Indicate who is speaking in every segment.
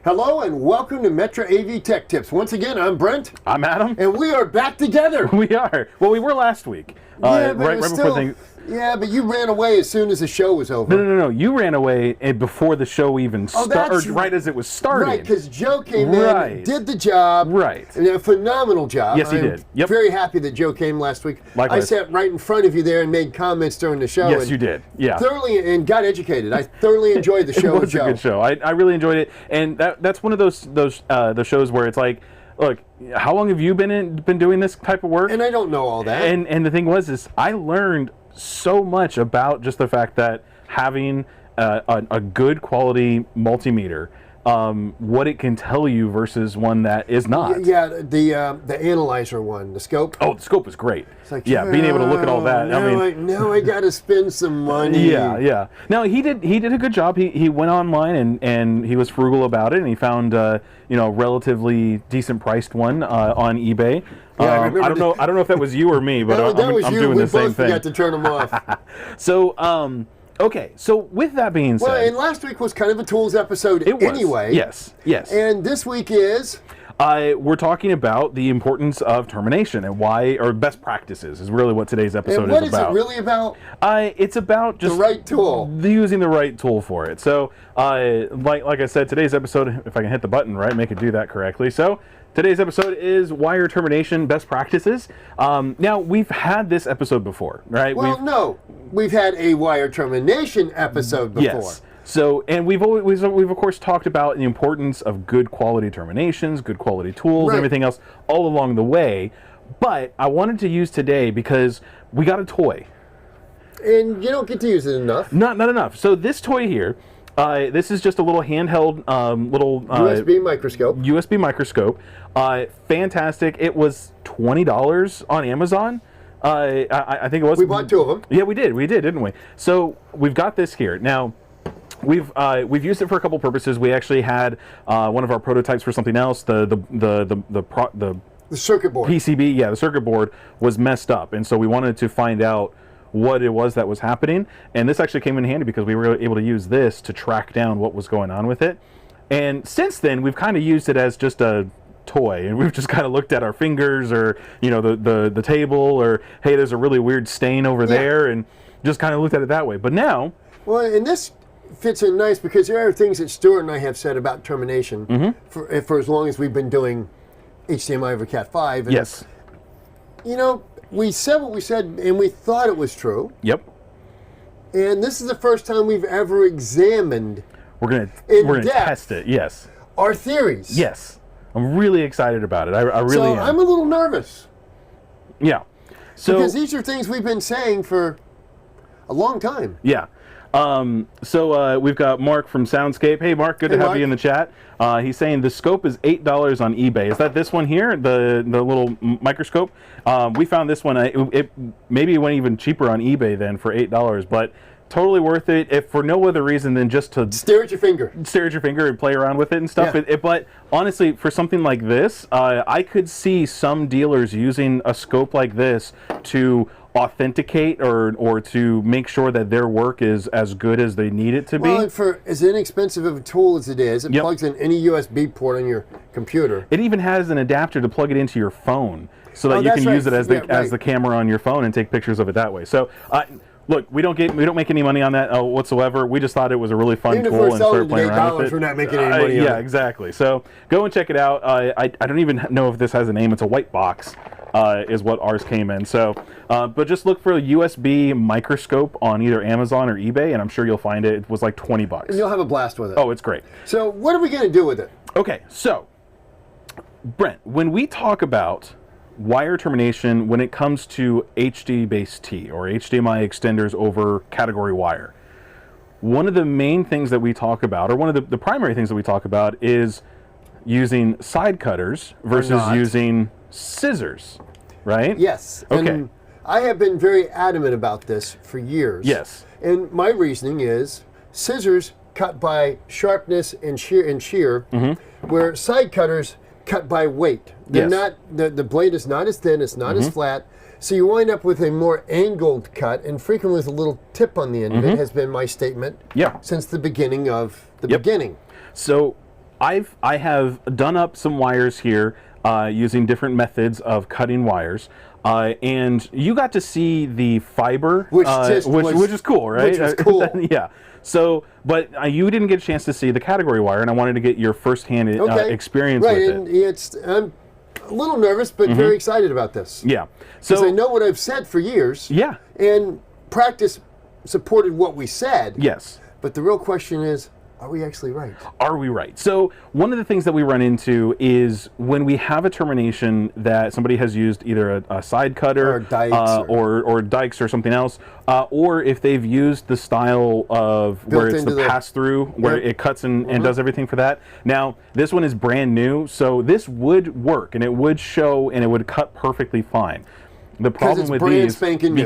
Speaker 1: Hello and welcome to Metra AV Tech Tips. Once again, I'm Brent.
Speaker 2: I'm Adam.
Speaker 1: And we are back together.
Speaker 2: We are. Well, we were last week.
Speaker 1: Yeah, but you ran away as soon as the show was over.
Speaker 2: No. You ran away before the show even started, right as it was starting.
Speaker 1: Right, because Joe came in, did the job.
Speaker 2: Right.
Speaker 1: And a phenomenal job.
Speaker 2: Yes, he did. Yep.
Speaker 1: Very happy that Joe came last week.
Speaker 2: Likewise.
Speaker 1: I sat right in front of you there and made comments during the show.
Speaker 2: Yes, you did. Yeah.
Speaker 1: Thoroughly, and got educated. I thoroughly enjoyed the show with Joe.
Speaker 2: It was a good show. I really enjoyed it. And that's one of those shows where it's like, look, how long have you been doing this type of work?
Speaker 1: And I don't know all that.
Speaker 2: And the thing is I learned so much about just the fact that having a good quality multimeter, what it can tell you versus one that is not.
Speaker 1: Yeah, the analyzer one, the scope.
Speaker 2: Oh, the scope is great.
Speaker 1: It's like,
Speaker 2: yeah, being able to look at all that.
Speaker 1: Now I got to spend some money.
Speaker 2: Yeah. Now he did a good job. He went online and he was frugal about it, and he found relatively decent priced one on eBay.
Speaker 1: Yeah,
Speaker 2: I don't know if that was you or me, but I'm doing the same thing.
Speaker 1: We both forgot to turn them off.
Speaker 2: So. Okay, so with that being said...
Speaker 1: Well, and last week was kind of a tools episode anyway.
Speaker 2: Yes.
Speaker 1: And this week is...
Speaker 2: we're talking about the importance of termination and why, or best practices is really what today's episode is about.
Speaker 1: And what is it really about?
Speaker 2: It's about just...
Speaker 1: the right tool.
Speaker 2: Using the right tool for it. So, like I said, today's episode, if I can hit the button, right, make it do that correctly. So, today's episode is wire termination best practices. Now, we've had this episode before, right?
Speaker 1: Well, we've had a wire termination episode before.
Speaker 2: Yes. So, and we've of course talked about the importance of good quality terminations, good quality tools, and everything else all along the way. But I wanted to use today because we got a toy.
Speaker 1: And you don't get to use it enough.
Speaker 2: Not enough. So this toy here, this is just a little handheld,
Speaker 1: USB microscope.
Speaker 2: USB microscope. Fantastic. It was $20 on Amazon. I think it was.
Speaker 1: We bought two of them.
Speaker 2: Yeah, we did, didn't we? So we've got this here now. We've used it for a couple purposes. We actually had one of our prototypes for something else. The
Speaker 1: circuit board.
Speaker 2: PCB, yeah, the circuit board was messed up, and so we wanted to find out what it was that was happening. And this actually came in handy because we were able to use this to track down what was going on with it. And since then, we've kind of used it as just a toy, and we've just kind of looked at our fingers or the table, or hey, there's a really weird stain over there, and just kind of looked at it that way. But now,
Speaker 1: well, and this fits in nice because there are things that Stuart and I have said about termination for as long as we've been doing HDMI over Cat5. And,
Speaker 2: yes.
Speaker 1: We said what we said, and we thought it was true.
Speaker 2: Yep.
Speaker 1: And this is the first time we've ever examined.
Speaker 2: We're gonna test it. Yes.
Speaker 1: Our theories.
Speaker 2: Yes. I'm really excited about it. I really am.
Speaker 1: I'm a little nervous.
Speaker 2: Yeah. So
Speaker 1: because these are things we've been saying for a long time.
Speaker 2: Yeah. So we've got Mark from Soundscape. Hey, Mark, good to have you in the chat. He's saying the scope is $8 on eBay. Is that this one here, the little microscope? We found this one. It maybe went even cheaper on eBay than for $8, but totally worth it if for no other reason than just to
Speaker 1: stare at your finger
Speaker 2: and play around with it and stuff.
Speaker 1: Yeah.
Speaker 2: But honestly, for something like this, I could see some dealers using a scope like this to authenticate or to make sure that their work is as good as they need it to be.
Speaker 1: Well, and for as inexpensive of a tool as it is, it plugs in any USB port on your computer.
Speaker 2: It even has an adapter to plug it into your phone so that you can use it as the camera on your phone and take pictures of it that way. So look, we don't make any money on that whatsoever. We just thought it was a really fun tool and started playing around with it.
Speaker 1: We're not making any money on it.
Speaker 2: Yeah, exactly. So go and check it out. I don't even know if this has a name. It's a white box. Is what ours came in. So, but just look for a USB microscope on either Amazon or eBay, and I'm sure you'll find it. It was like $20.
Speaker 1: And you'll have a blast with it.
Speaker 2: Oh, it's great.
Speaker 1: So, what are we going to do with it?
Speaker 2: Okay, so Brent, when we talk about wire termination when it comes to HD-based or HDMI extenders over category wire, one of the main things that we talk about, or one of the primary things that we talk about, is using side cutters versus using scissors, right?
Speaker 1: Yes.
Speaker 2: Okay.
Speaker 1: And I have been very adamant about this for years.
Speaker 2: Yes.
Speaker 1: And my reasoning is scissors cut by sharpness and shear, where side cutters cut by weight. They're not, the blade is not as thin, it's not as flat, so you wind up with a more angled cut, and frequently with a little tip on the end of it has been my statement since the beginning of the beginning.
Speaker 2: So I have done up some wires here using different methods of cutting wires. And you got to see the fiber, which is cool, right?
Speaker 1: Which was cool.
Speaker 2: Yeah. So, but you didn't get a chance to see the category wire, and I wanted to get your firsthand experience with it.
Speaker 1: Right, and I'm a little nervous, but very excited about this.
Speaker 2: Yeah.
Speaker 1: Because I know what I've said for years.
Speaker 2: Yeah.
Speaker 1: And practice supported what we said.
Speaker 2: Yes.
Speaker 1: But the real question is, are we actually right?
Speaker 2: Are we right? So one of the things that we run into is when we have a termination that somebody has used either a side cutter
Speaker 1: or dikes,
Speaker 2: or dikes or something else, or if they've used the style of where it's the pass-through, where it cuts and does everything for that. Now, this one is brand new, so this would work, and it would show, and it would cut perfectly fine. The problem with these,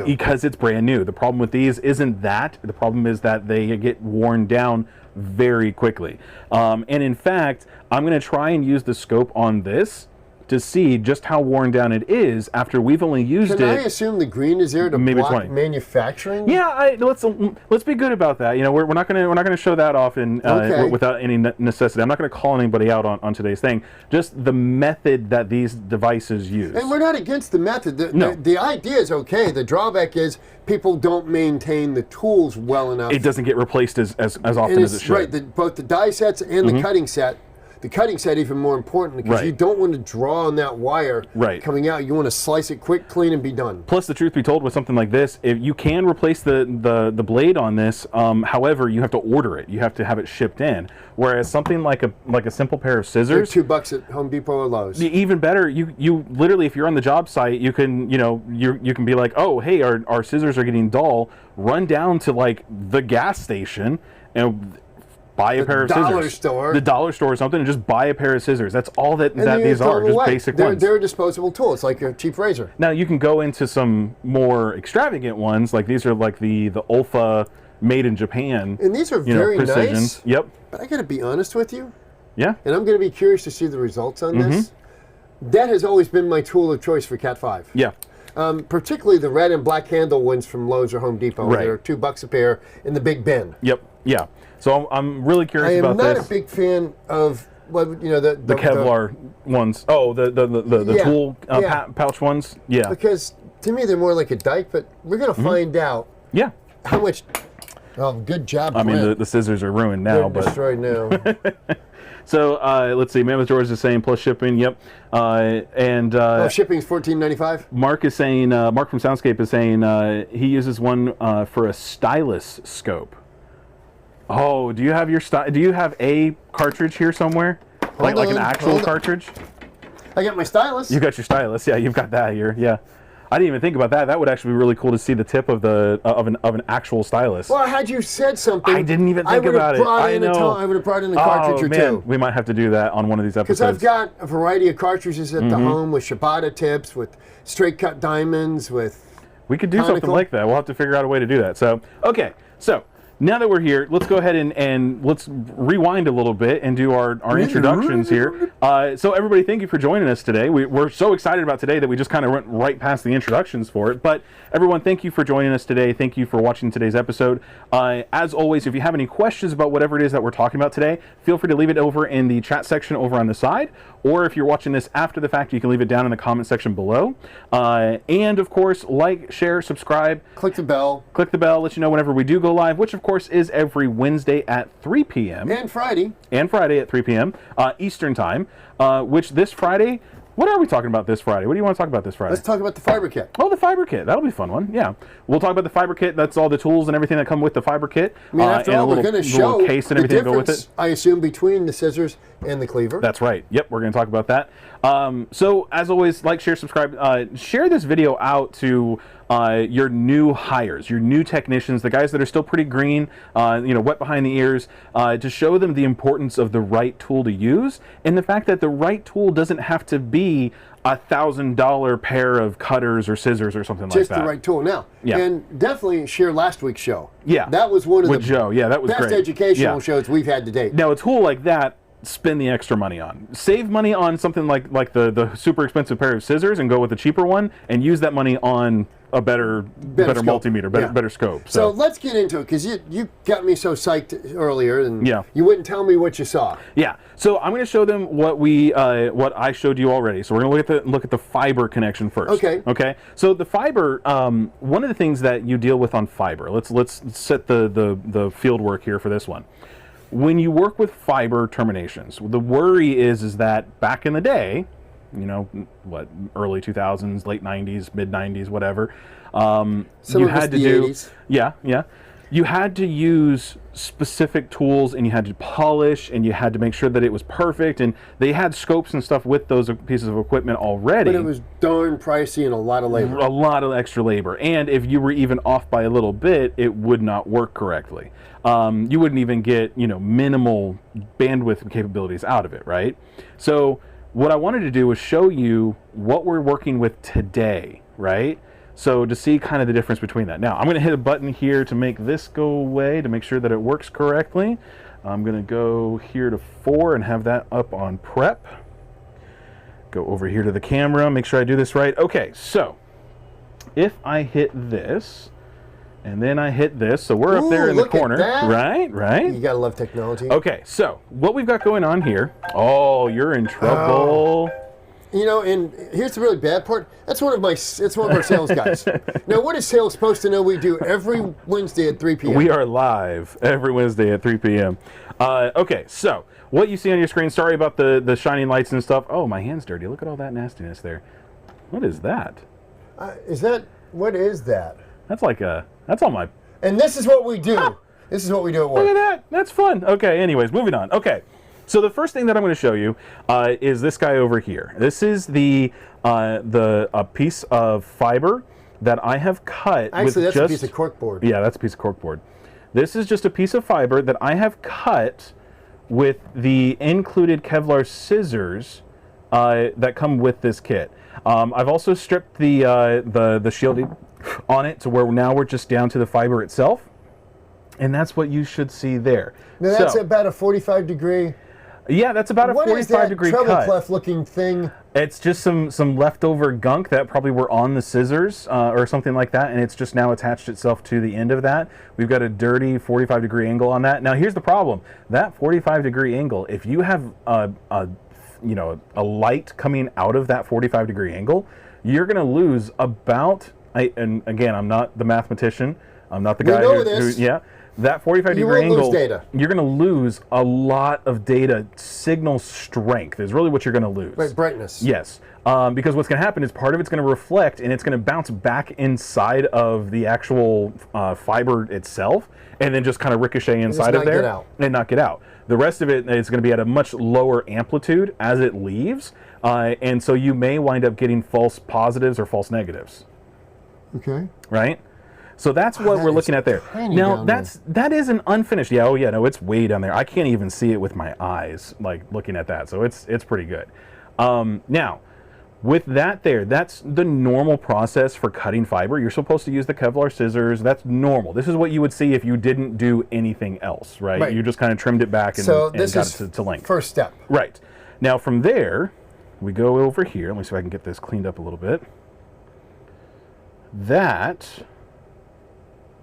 Speaker 2: because it's brand new. The problem with these isn't that. The problem is that they get worn down very quickly. And in fact, I'm going to try and use the scope on this to see just how worn down it is after we've only used it.
Speaker 1: Can I assume the green is there to block manufacturing?
Speaker 2: Yeah, let's be good about that. You know, we're not gonna show that off without any necessity. I'm not gonna call anybody out on today's thing. Just the method that these devices use.
Speaker 1: And we're not against the method. The idea is okay. The drawback is people don't maintain the tools well enough.
Speaker 2: It doesn't get replaced as often as it should.
Speaker 1: Right. Both the die sets and the cutting set. The cutting set even more important because you don't want to draw on that wire coming out. You want to slice it quick, clean, and be done.
Speaker 2: Plus, the truth be told, with something like this, if you can replace the blade on this, however, you have to order it. You have to have it shipped in. Whereas something like a simple pair of scissors,
Speaker 1: they're $2 at Home Depot or Lowe's.
Speaker 2: Even better, you literally, if you're on the job site, you can you can be like, oh hey, our scissors are getting dull. Run down to like the gas station and buy a pair of scissors. The dollar store or something, and just buy a pair of scissors. That's all that these are, just basic ones.
Speaker 1: They're a disposable tool. It's like a cheap razor.
Speaker 2: Now you can go into some more extravagant ones, like these are like the Olfa made in Japan.
Speaker 1: And these are very nice.
Speaker 2: Yep.
Speaker 1: But I got to be honest with you.
Speaker 2: Yeah.
Speaker 1: And I'm going to be curious to see the results on this. That has always been my tool of choice for Cat 5.
Speaker 2: Yeah.
Speaker 1: Particularly the red and black handle ones from Lowe's or Home Depot.
Speaker 2: Right.
Speaker 1: They're $2 a pair in the big bin.
Speaker 2: Yep. Yeah. So I'm really curious about this.
Speaker 1: I am not a big fan of the
Speaker 2: Kevlar ones. Oh, the tool pouch ones. Yeah.
Speaker 1: Because to me they're more like a dike, but we're going to find out.
Speaker 2: Yeah.
Speaker 1: How much? Oh, good job.
Speaker 2: I mean, the scissors are ruined now,
Speaker 1: they're destroyed now.
Speaker 2: So let's see. Mammoth George is saying plus shipping. Yep.
Speaker 1: Shipping is $14.95.
Speaker 2: Mark is saying. Mark from Soundscape is saying he uses one for a stylus scope. Oh, do you have a cartridge here somewhere? Like an actual cartridge?
Speaker 1: I got my stylus.
Speaker 2: You got your stylus. Yeah, you've got that here. Yeah. I didn't even think about that. That would actually be really cool to see the tip of an actual stylus.
Speaker 1: Well, had you said something,
Speaker 2: I didn't even think about it. I know.
Speaker 1: I would have brought in a cartridge or two.
Speaker 2: We might have to do that on one of these episodes.
Speaker 1: Because I've got a variety of cartridges at the home with Shibata tips, with straight cut diamonds, with.
Speaker 2: We could do something like that. We'll have to figure out a way to do that. So okay, now that we're here, let's go ahead and let's rewind a little bit and do our introductions here. So everybody, thank you for joining us today. We're so excited about today that we just kind of went right past the introductions for it. But everyone, thank you for joining us today. Thank you for watching today's episode. As always, if you have any questions about whatever it is that we're talking about today, feel free to leave it over in the chat section over on the side. Or if you're watching this after the fact, you can leave it down in the comment section below. And of course, like, share, subscribe.
Speaker 1: Click the bell.
Speaker 2: Click the bell, let you know whenever we do go live, which of course is every Wednesday at 3 p.m.
Speaker 1: And Friday.
Speaker 2: And Friday at 3 p.m. Eastern Time, which this Friday, what are we talking about this Friday? What do you want to talk about this Friday?
Speaker 1: Let's talk about the fiber kit.
Speaker 2: Oh, the fiber kit. That'll be a fun one. Yeah. We'll talk about the fiber kit. That's all the tools and everything that come with the fiber kit.
Speaker 1: I mean, after all, we're going to show
Speaker 2: case and everything to go with it.
Speaker 1: I assume, between the scissors and the cleaver.
Speaker 2: That's right. Yep, we're going to talk about that. So, as always, like, share, subscribe. Share this video out to your new hires, your new technicians, the guys that are still pretty green, wet behind the ears, to show them the importance of the right tool to use, and the fact that the right tool doesn't have to be $1,000 pair of cutters or scissors or something like that.
Speaker 1: Just the right tool. Now, and definitely share last week's show.
Speaker 2: Yeah,
Speaker 1: that was one of the
Speaker 2: Joe. Yeah, that was
Speaker 1: best
Speaker 2: great.
Speaker 1: Educational shows we've had to date.
Speaker 2: Now, a tool like that, spend the extra money on. Save money on something like the super expensive pair of scissors and go with the cheaper one, and use that money on a better
Speaker 1: scope.
Speaker 2: multimeter, better scope.
Speaker 1: So let's get into it, because you got me so psyched earlier, and
Speaker 2: Yeah.
Speaker 1: you wouldn't tell me what you saw.
Speaker 2: Yeah. So I'm going to show them what I showed you already. So we're going to look at the fiber connection first.
Speaker 1: Okay.
Speaker 2: Okay. So the fiber, one of the things that you deal with on fiber. Let's set the field work here for this one. When you work with fiber terminations, the worry is that back in the day, you know, what, early 2000s, late 90s, mid 90s, whatever. You had to do
Speaker 1: 80s.
Speaker 2: Yeah. You had to use specific tools, and you had to polish, and you had to make sure that it was perfect, and they had scopes and stuff with those pieces of equipment already.
Speaker 1: But it was darn pricey and a lot of labor.
Speaker 2: A lot of extra labor, and if you were even off by a little bit, it would not work correctly. You wouldn't even get, minimal bandwidth capabilities out of it, right? So what I wanted to do was show you what we're working with today, right? So to see kind of the difference between that. Now, I'm going to hit a button here to make this go away, to make sure that it works correctly. I'm going to go here to 4 and have that up on prep. Go over here to the camera, make sure I do this right. Okay, so if I hit this, and then I hit this, so we're up there in the corner, right?
Speaker 1: You gotta love technology.
Speaker 2: Okay, so what we've got going on here, oh, you're in trouble.
Speaker 1: And here's the really bad part. It's one of our sales guys. Now, what is sales supposed to know we do every Wednesday at 3 p.m.?
Speaker 2: We are live every Wednesday at 3 p.m. Okay, so what you see on your screen, sorry about the shining lights and stuff. Oh, my hand's dirty. Look at all that nastiness there. What is that?
Speaker 1: What is that?
Speaker 2: That's all my...
Speaker 1: And this is what we do. This is what we do at work.
Speaker 2: Look at that. That's fun. Okay, anyways, moving on. Okay, so the first thing that I'm going to show you is this guy over here. This is a piece of fiber that I have cut.
Speaker 1: Actually, that's a piece of corkboard.
Speaker 2: Yeah, that's a piece of corkboard. This is just a piece of fiber that I have cut with the included Kevlar scissors that come with this kit. I've also stripped the shielding on it to where now we're just down to the fiber itself, and that's what you should see there.
Speaker 1: Now that's about a 45 degree.
Speaker 2: Yeah, that's about a 45 degree cut.
Speaker 1: What is that treble clef looking thing?
Speaker 2: It's just some leftover gunk that probably were on the scissors or something like that, and it's just now attached itself to the end of that. We've got a dirty 45 degree angle on that. Now here's the problem. That 45 degree angle, if you have a light coming out of that 45 degree angle, you're going to lose about, and again, I'm not the mathematician, I'm not the guy who that 45 degree angle, you're going to lose a lot of data. Signal strength is really what you're going to lose.
Speaker 1: Right, brightness.
Speaker 2: Yes, because what's going to happen is part of it's going to reflect, and it's going to bounce back inside of the actual fiber itself, and then just kind of ricochet inside of there and not get out. The rest of it is going to be at a much lower amplitude as it leaves, and so you may wind up getting false positives or false negatives.
Speaker 1: Okay.
Speaker 2: Right? So that's what we're looking at there. Now that is an unfinished. Yeah, oh yeah, no, it's way down there. I can't even see it with my eyes, like looking at that. So it's pretty good. Now, with that there, that's the normal process for cutting fiber. You're supposed to use the Kevlar scissors. That's normal. This is what you would see if you didn't do anything else, right? You just kind of trimmed it back and got it to length.
Speaker 1: First step.
Speaker 2: Right. Now from there, we go over here. Let me see if I can get this cleaned up a little bit.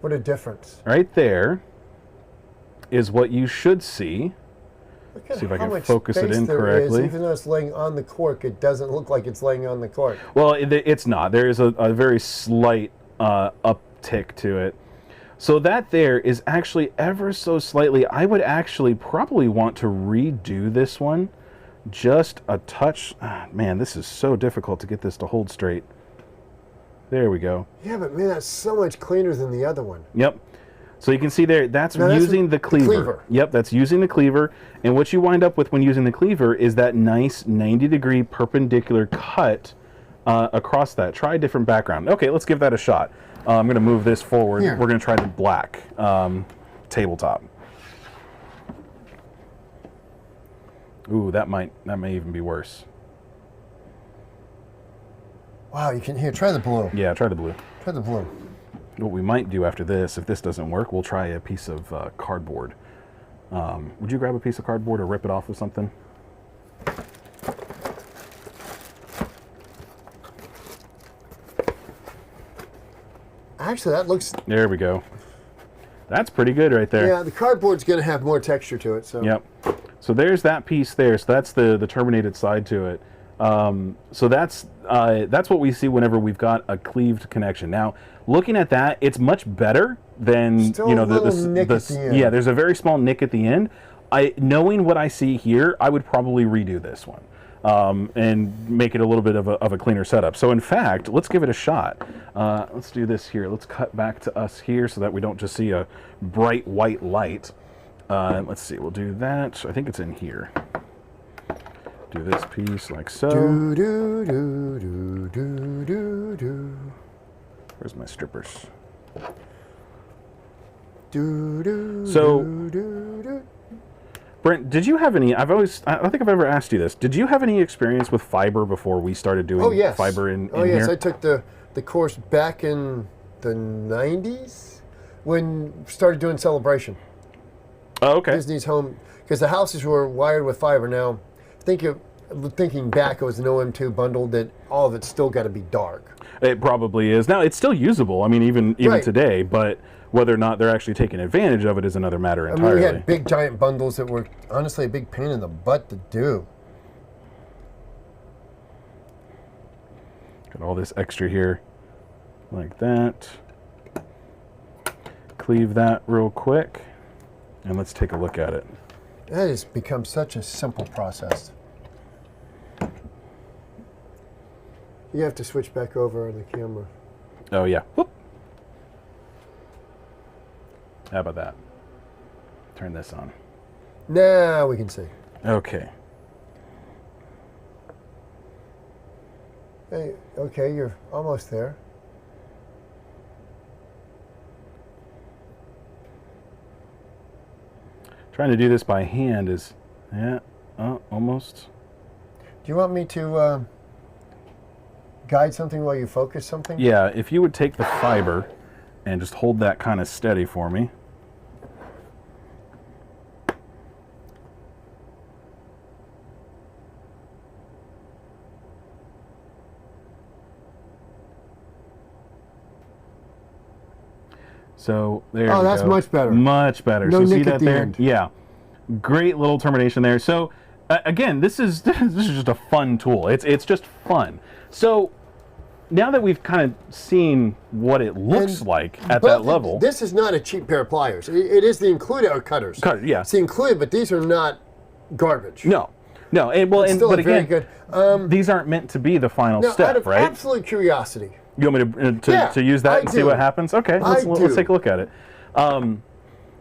Speaker 1: What a difference.
Speaker 2: Right there is what you should see. See if I can focus it in correctly.
Speaker 1: Even though it's laying on the cork, it doesn't look like it's laying on the cork.
Speaker 2: Well, it's not. There is a very slight uptick to it. So that there is actually ever so slightly. I would actually probably want to redo this one just a touch. Man, this is so difficult to get this to hold straight. There we go.
Speaker 1: Yeah, but man, that's so much cleaner than the other one.
Speaker 2: Yep. So you can see there, that's using the cleaver. Yep, that's using the cleaver. And what you wind up with when using the cleaver is that nice 90-degree perpendicular cut across that. Try a different background. Okay, let's give that a shot. I'm going to move this forward. We're going to try the black tabletop. Ooh, that may even be worse.
Speaker 1: Wow, you can try the blue.
Speaker 2: Yeah, try the blue.
Speaker 1: Try the blue.
Speaker 2: What we might do after this, if this doesn't work, we'll try a piece of cardboard. Would you grab a piece of cardboard or rip it off with something?
Speaker 1: Actually, that looks...
Speaker 2: There we go. That's pretty good right there.
Speaker 1: Yeah, the cardboard's going to have more texture to it. So.
Speaker 2: Yep. So there's that piece there. So that's the terminated side to it. So that's what we see whenever we've got a cleaved connection. Now, looking at that, it's much better than
Speaker 1: Still a little nick at the end.
Speaker 2: Yeah, there's a very small nick at the end. Knowing what I see here, I would probably redo this one and make it a little bit of a cleaner setup. So in fact, let's give it a shot. Let's do this here. Let's cut back to us here so that we don't just see a bright white light. Let's see, we'll do that. I think it's in here. Do this piece like so.
Speaker 1: Do, do, do, do, do, do, do.
Speaker 2: Where's my strippers?
Speaker 1: Do, do,
Speaker 2: So,
Speaker 1: do, do, do.
Speaker 2: Brent, did you have any, I don't think I've ever asked you this. Did you have any experience with fiber before we started doing fiber in
Speaker 1: Oh, yes.
Speaker 2: here?
Speaker 1: I took the course back in the 90s when we started doing Celebration.
Speaker 2: Oh, okay.
Speaker 1: Disney's home, because the houses were wired with fiber. Now, thinking back, it was an OM2 bundle that all of it's still got to be dark.
Speaker 2: It probably is. Now, it's still usable, I mean, even
Speaker 1: Right.
Speaker 2: today, but whether or not they're actually taking advantage of it is another matter entirely.
Speaker 1: I mean, we had big, giant bundles that were honestly a big pain in the butt to do.
Speaker 2: Got all this extra here, like that. Cleave that real quick, and let's take a look at it.
Speaker 1: That has become such a simple process. You have to switch back over on the camera.
Speaker 2: Oh, yeah. Whoop. How about that? Turn this on.
Speaker 1: Now we can see.
Speaker 2: Okay.
Speaker 1: Hey, okay, you're almost there.
Speaker 2: Trying to do this by hand is, yeah, almost.
Speaker 1: Do you want me to guide something while you focus something?
Speaker 2: Yeah, if you would take the fiber and just hold that kind of steady for me. So there we go.
Speaker 1: Oh, that's much better.
Speaker 2: Much better.
Speaker 1: No
Speaker 2: so see
Speaker 1: nick
Speaker 2: that
Speaker 1: at the
Speaker 2: there?
Speaker 1: end.
Speaker 2: Yeah. Great little termination there. So again, this is just a fun tool. It's just fun. So now that we've kind of seen what it looks like at that level.
Speaker 1: This is not a cheap pair of pliers. It is the included cutters.
Speaker 2: Yeah.
Speaker 1: It's the included, but these are not garbage.
Speaker 2: No. And well,
Speaker 1: It's still
Speaker 2: but
Speaker 1: very
Speaker 2: again,
Speaker 1: good.
Speaker 2: these aren't meant to be the final
Speaker 1: Now,
Speaker 2: step,
Speaker 1: out of
Speaker 2: right?
Speaker 1: absolute curiosity,
Speaker 2: You want me to
Speaker 1: Yeah,
Speaker 2: to use that
Speaker 1: I
Speaker 2: and see
Speaker 1: do.
Speaker 2: what happens? Okay, let's
Speaker 1: do.
Speaker 2: take a look at it.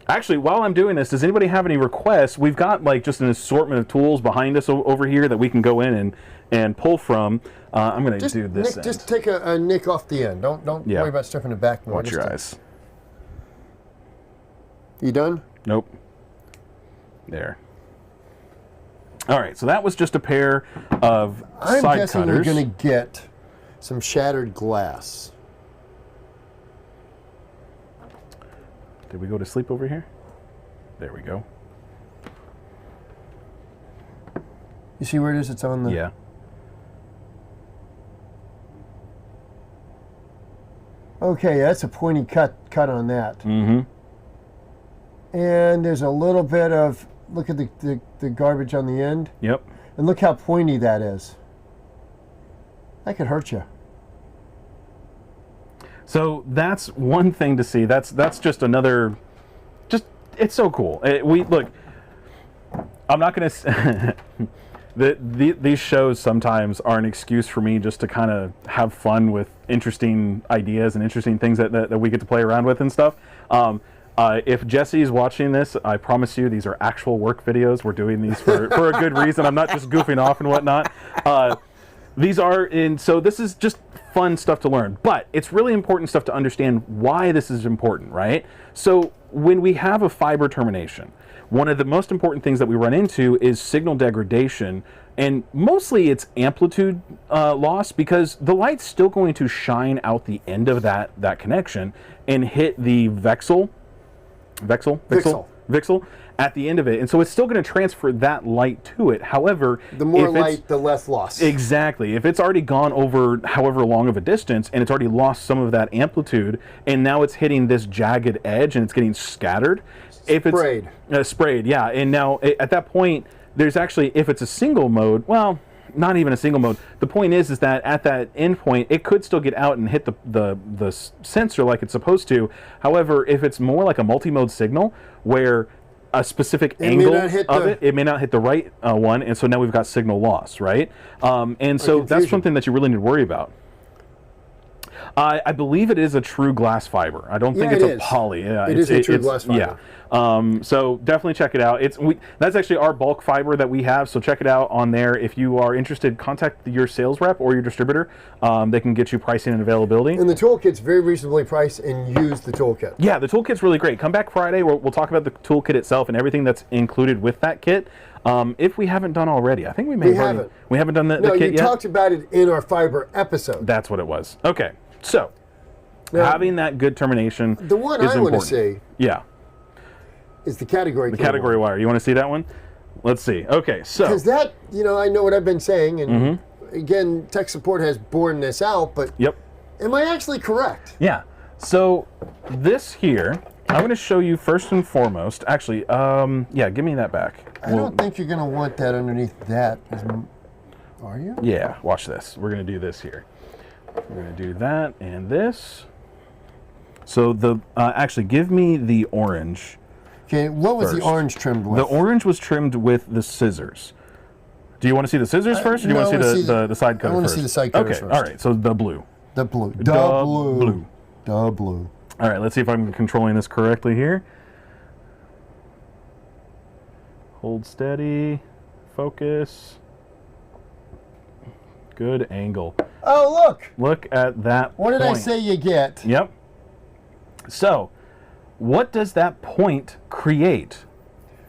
Speaker 2: Actually, while I'm doing this, does anybody have any requests? We've got like just an assortment of tools behind us over here that we can go in and pull from. I'm going to do this.
Speaker 1: Nick, just take a nick off the end. Don't worry about stripping it back more.
Speaker 2: Watch your eyes.
Speaker 1: You done?
Speaker 2: Nope. There. All right, so that was just a pair of
Speaker 1: I'm
Speaker 2: side
Speaker 1: guessing
Speaker 2: cutters.
Speaker 1: we're going to get some shattered glass.
Speaker 2: Did we go to sleep over here? There we go.
Speaker 1: You see where it is? It's on the...
Speaker 2: Yeah.
Speaker 1: Okay, that's a pointy cut on that.
Speaker 2: Mm-hmm.
Speaker 1: And there's a little bit of... Look at the garbage on the end.
Speaker 2: Yep.
Speaker 1: And look how pointy that is. That could hurt you.
Speaker 2: So that's one thing to see. That's just another. It's so cool. I'm not going to. These shows sometimes are an excuse for me just to kind of have fun with interesting ideas and interesting things that we get to play around with and stuff. If Jesse's watching this, I promise you these are actual work videos. We're doing these for a good reason. I'm not just goofing off and whatnot. These are so this is just fun stuff to learn, but it's really important stuff to understand why this is important, right? So when we have a fiber termination, one of the most important things that we run into is signal degradation, and mostly it's amplitude loss, because the light's still going to shine out the end of that connection and hit the VCSEL at the end of it. And so it's still going to transfer that light to it. However,
Speaker 1: the more light, the less loss.
Speaker 2: Exactly. If it's already gone over however long of a distance and it's already lost some of that amplitude, and now it's hitting this jagged edge and it's getting scattered. If
Speaker 1: sprayed.
Speaker 2: It's sprayed, yeah. And now at that point, there's actually, if it's a single mode, well, not even a single mode. The point is that at that end point, it could still get out and hit the sensor like it's supposed to. However, if it's more like a multi-mode signal where a specific angle of it may not hit the right one, and so now we've got signal loss, right? And so that's something that you really need to worry about. I believe it is a true glass fiber. I don't think it's a poly. Yeah,
Speaker 1: it is a true glass fiber.
Speaker 2: Yeah. So definitely check it out. That's actually our bulk fiber that we have, so check it out on there. If you are interested, contact your sales rep or your distributor. They can get you pricing and availability.
Speaker 1: And the toolkit's very reasonably priced, and use the toolkit.
Speaker 2: Yeah, the toolkit's really great. Come back Friday. We'll talk about the toolkit itself and everything that's included with that kit. If we haven't done already, I think we may have. We haven't done the kit yet?
Speaker 1: No, you talked about it in our fiber episode.
Speaker 2: That's what it was. Okay, so now, having that good termination
Speaker 1: the one I want to see is the category
Speaker 2: The category wire. You want to see that one? Let's see. Okay, so.
Speaker 1: Because that, I know what I've been saying, and again, tech support has borne this out, but am I actually correct?
Speaker 2: Yeah. So this here, I'm going to show you first and foremost. Actually, yeah, give me that back.
Speaker 1: I don't think you're going to want that underneath that. Are you?
Speaker 2: Yeah, watch this. We're going to do this here. We're going to do that and this. So actually, give me the orange.
Speaker 1: Okay, what was the orange trimmed with?
Speaker 2: The orange was trimmed with the scissors. Do you want to see the scissors first, or do you want to see the side cutter first?
Speaker 1: I want to see the side cutter first.
Speaker 2: Okay, all right, so the blue.
Speaker 1: The blue. The blue. The blue.
Speaker 2: All right, let's see if I'm controlling this correctly here. Hold steady. Focus. Good angle.
Speaker 1: Oh, look!
Speaker 2: Look at that
Speaker 1: What did I say you get?
Speaker 2: Yep. So, what does that point create?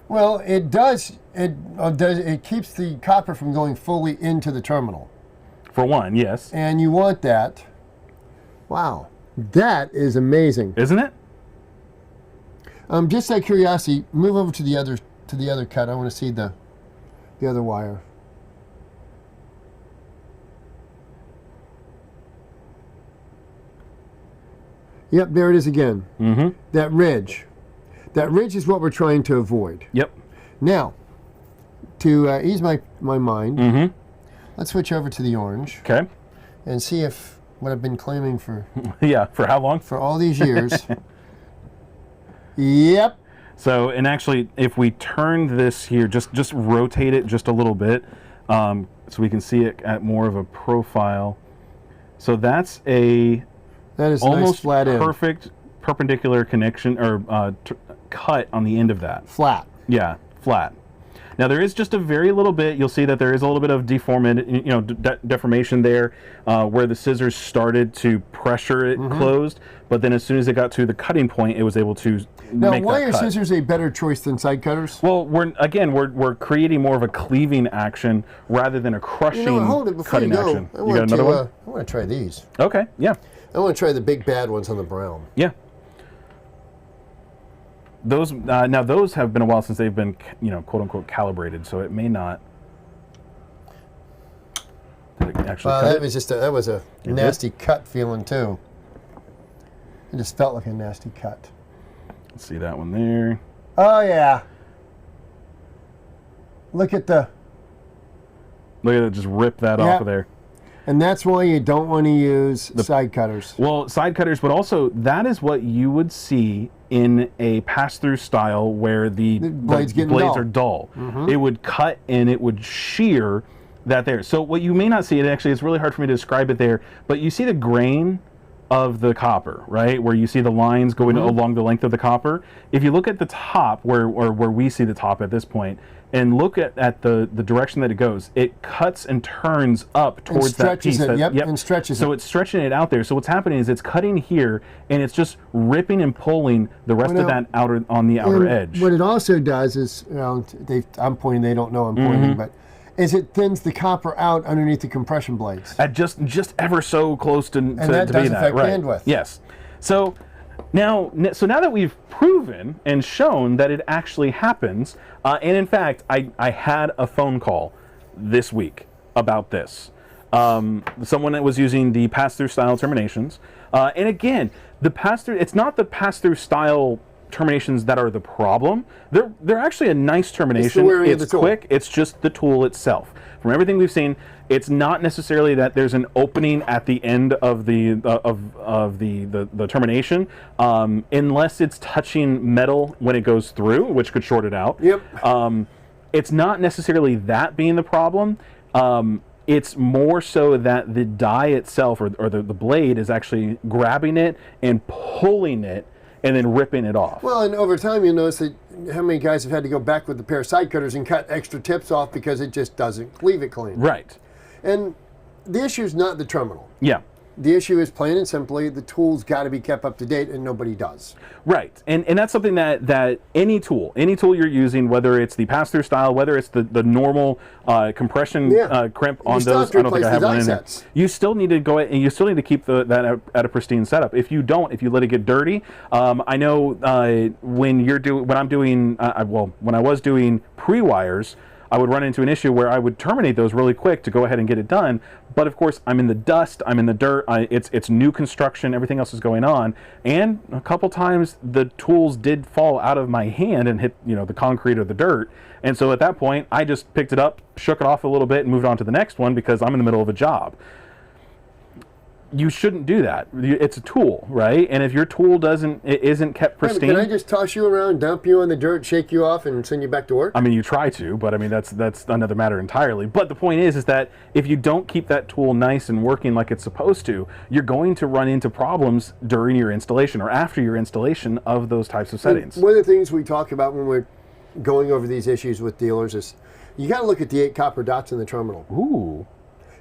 Speaker 1: Well, it does. It keeps the copper from going fully into the terminal.
Speaker 2: For one, yes.
Speaker 1: And you want that. Wow, that is amazing,
Speaker 2: isn't it?
Speaker 1: Just out of curiosity, move over to the other cut. I want to see the other wire. Yep, there it is again.
Speaker 2: Mm-hmm.
Speaker 1: That ridge. That ridge is what we're trying to avoid.
Speaker 2: Yep.
Speaker 1: Now, to ease my mind,
Speaker 2: Mm-hmm.
Speaker 1: let's switch over to the orange.
Speaker 2: Okay.
Speaker 1: And see if what I've been claiming for...
Speaker 2: yeah, for how long?
Speaker 1: For all these years. Yep.
Speaker 2: So, and actually, if we turn this here, just rotate it just a little bit, so we can see it at more of a profile. So that's
Speaker 1: that is
Speaker 2: almost
Speaker 1: nice flat
Speaker 2: perfect perpendicular connection or cut on the end of that.
Speaker 1: Flat.
Speaker 2: Yeah, flat. Now there is just a very little bit. You'll see that there is a little bit of deformation there, where the scissors started to pressure it closed. But then as soon as it got to the cutting point, it was able to make that cut.
Speaker 1: Now, why are scissors a better choice than side cutters?
Speaker 2: Well, we're creating more of a cleaving action rather than a crushing cutting action. You got another one?
Speaker 1: I want to try these.
Speaker 2: Okay. Yeah.
Speaker 1: I want to try the big bad ones on the brown.
Speaker 2: Yeah. Those now those have been a while since they've been quote unquote calibrated, so it may not. Did it actually cut
Speaker 1: that was a nasty cut feeling too. It just felt like a nasty cut.
Speaker 2: Let's see that one there.
Speaker 1: Oh yeah. Look at it,
Speaker 2: just rip that off of there.
Speaker 1: And that's why you don't want to use side cutters.
Speaker 2: Well, side cutters, but also that is what you would see in a pass-through style where the blades are dull. It would cut and it would shear that there. So what you may not see, it's really hard for me to describe it there, but you see the grain of the copper, right? Where you see the lines going along the length of the copper. If you look at the top, where we see the top at this point, and look at the direction that it goes, it cuts and turns up towards that piece.
Speaker 1: And stretches it.
Speaker 2: So it's stretching it out there. So what's happening is it's cutting here, and it's just ripping and pulling the rest of that on the outer edge.
Speaker 1: What it also does is, I'm pointing, they don't know I'm pointing, but is it thins the copper out underneath the compression blades.
Speaker 2: At just ever so close to
Speaker 1: that
Speaker 2: be
Speaker 1: does
Speaker 2: that.
Speaker 1: affect
Speaker 2: Right.
Speaker 1: bandwidth.
Speaker 2: Yes. So Now, so now that we've proven and shown that it actually happens, and in fact, I had a phone call this week about this. Someone that was using the pass-through style terminations, and again, it's not the pass-through style terminations that are the problem. They're actually a nice termination. It's quick. It's just the tool itself. From everything we've seen, it's not necessarily that there's an opening at the end of the termination, unless it's touching metal when it goes through, which could short it out.
Speaker 1: Yep.
Speaker 2: It's not necessarily that being the problem. It's more so that the die itself, or the blade, is actually grabbing it and pulling it and then ripping it off.
Speaker 1: Well, and over time you'll notice that how many guys have had to go back with a pair of side cutters and cut extra tips off because it just doesn't cleave it clean.
Speaker 2: Right.
Speaker 1: And the issue is not the terminal.
Speaker 2: Yeah.
Speaker 1: The issue is plain and simply the tool's got to be kept up to date, and nobody does.
Speaker 2: Right, and that's something that any tool you're using, whether it's the pass-through style, whether it's the normal compression crimp on those, I don't think I have one in there. You still need to go and you still need to keep that at a pristine setup. If you don't, if you let it get dirty, I know when I was doing pre-wires, I would run into an issue where I would terminate those really quick to go ahead and get it done. But of course, I'm in the dust, I'm in the dirt, it's new construction, everything else is going on. And a couple times the tools did fall out of my hand and hit, the concrete or the dirt. And so at that point, I just picked it up, shook it off a little bit, and moved on to the next one because I'm in the middle of a job. You shouldn't do that. It's a tool, right? And if your tool isn't kept pristine,
Speaker 1: can I just toss you around, dump you on the dirt, shake you off, and send you back to work?
Speaker 2: I mean, you try to, but I mean that's another matter entirely. But the point is that if you don't keep that tool nice and working like it's supposed to, you're going to run into problems during your installation or after your installation of those types of settings.
Speaker 1: One of the things we talk about when we're going over these issues with dealers is you got to look at the 8 copper dots in the terminal.
Speaker 2: Ooh.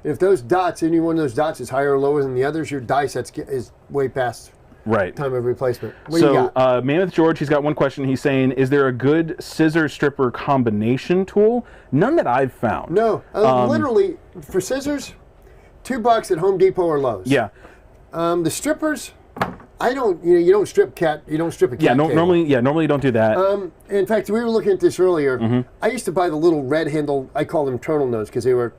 Speaker 1: If those dots, any one of those dots is higher or lower than the others, your die set is way past time of replacement. What do you got?
Speaker 2: Mammoth George, he's got one question. He's saying, is there a good scissor stripper combination tool? None that I've found.
Speaker 1: No. Literally, for scissors, $2 at Home Depot or Lowe's.
Speaker 2: Yeah.
Speaker 1: The strippers, you don't strip a cat
Speaker 2: normally you don't do that.
Speaker 1: In fact, we were looking at this earlier. Mm-hmm. I used to buy the little red handle, I call them turtle nose because they were...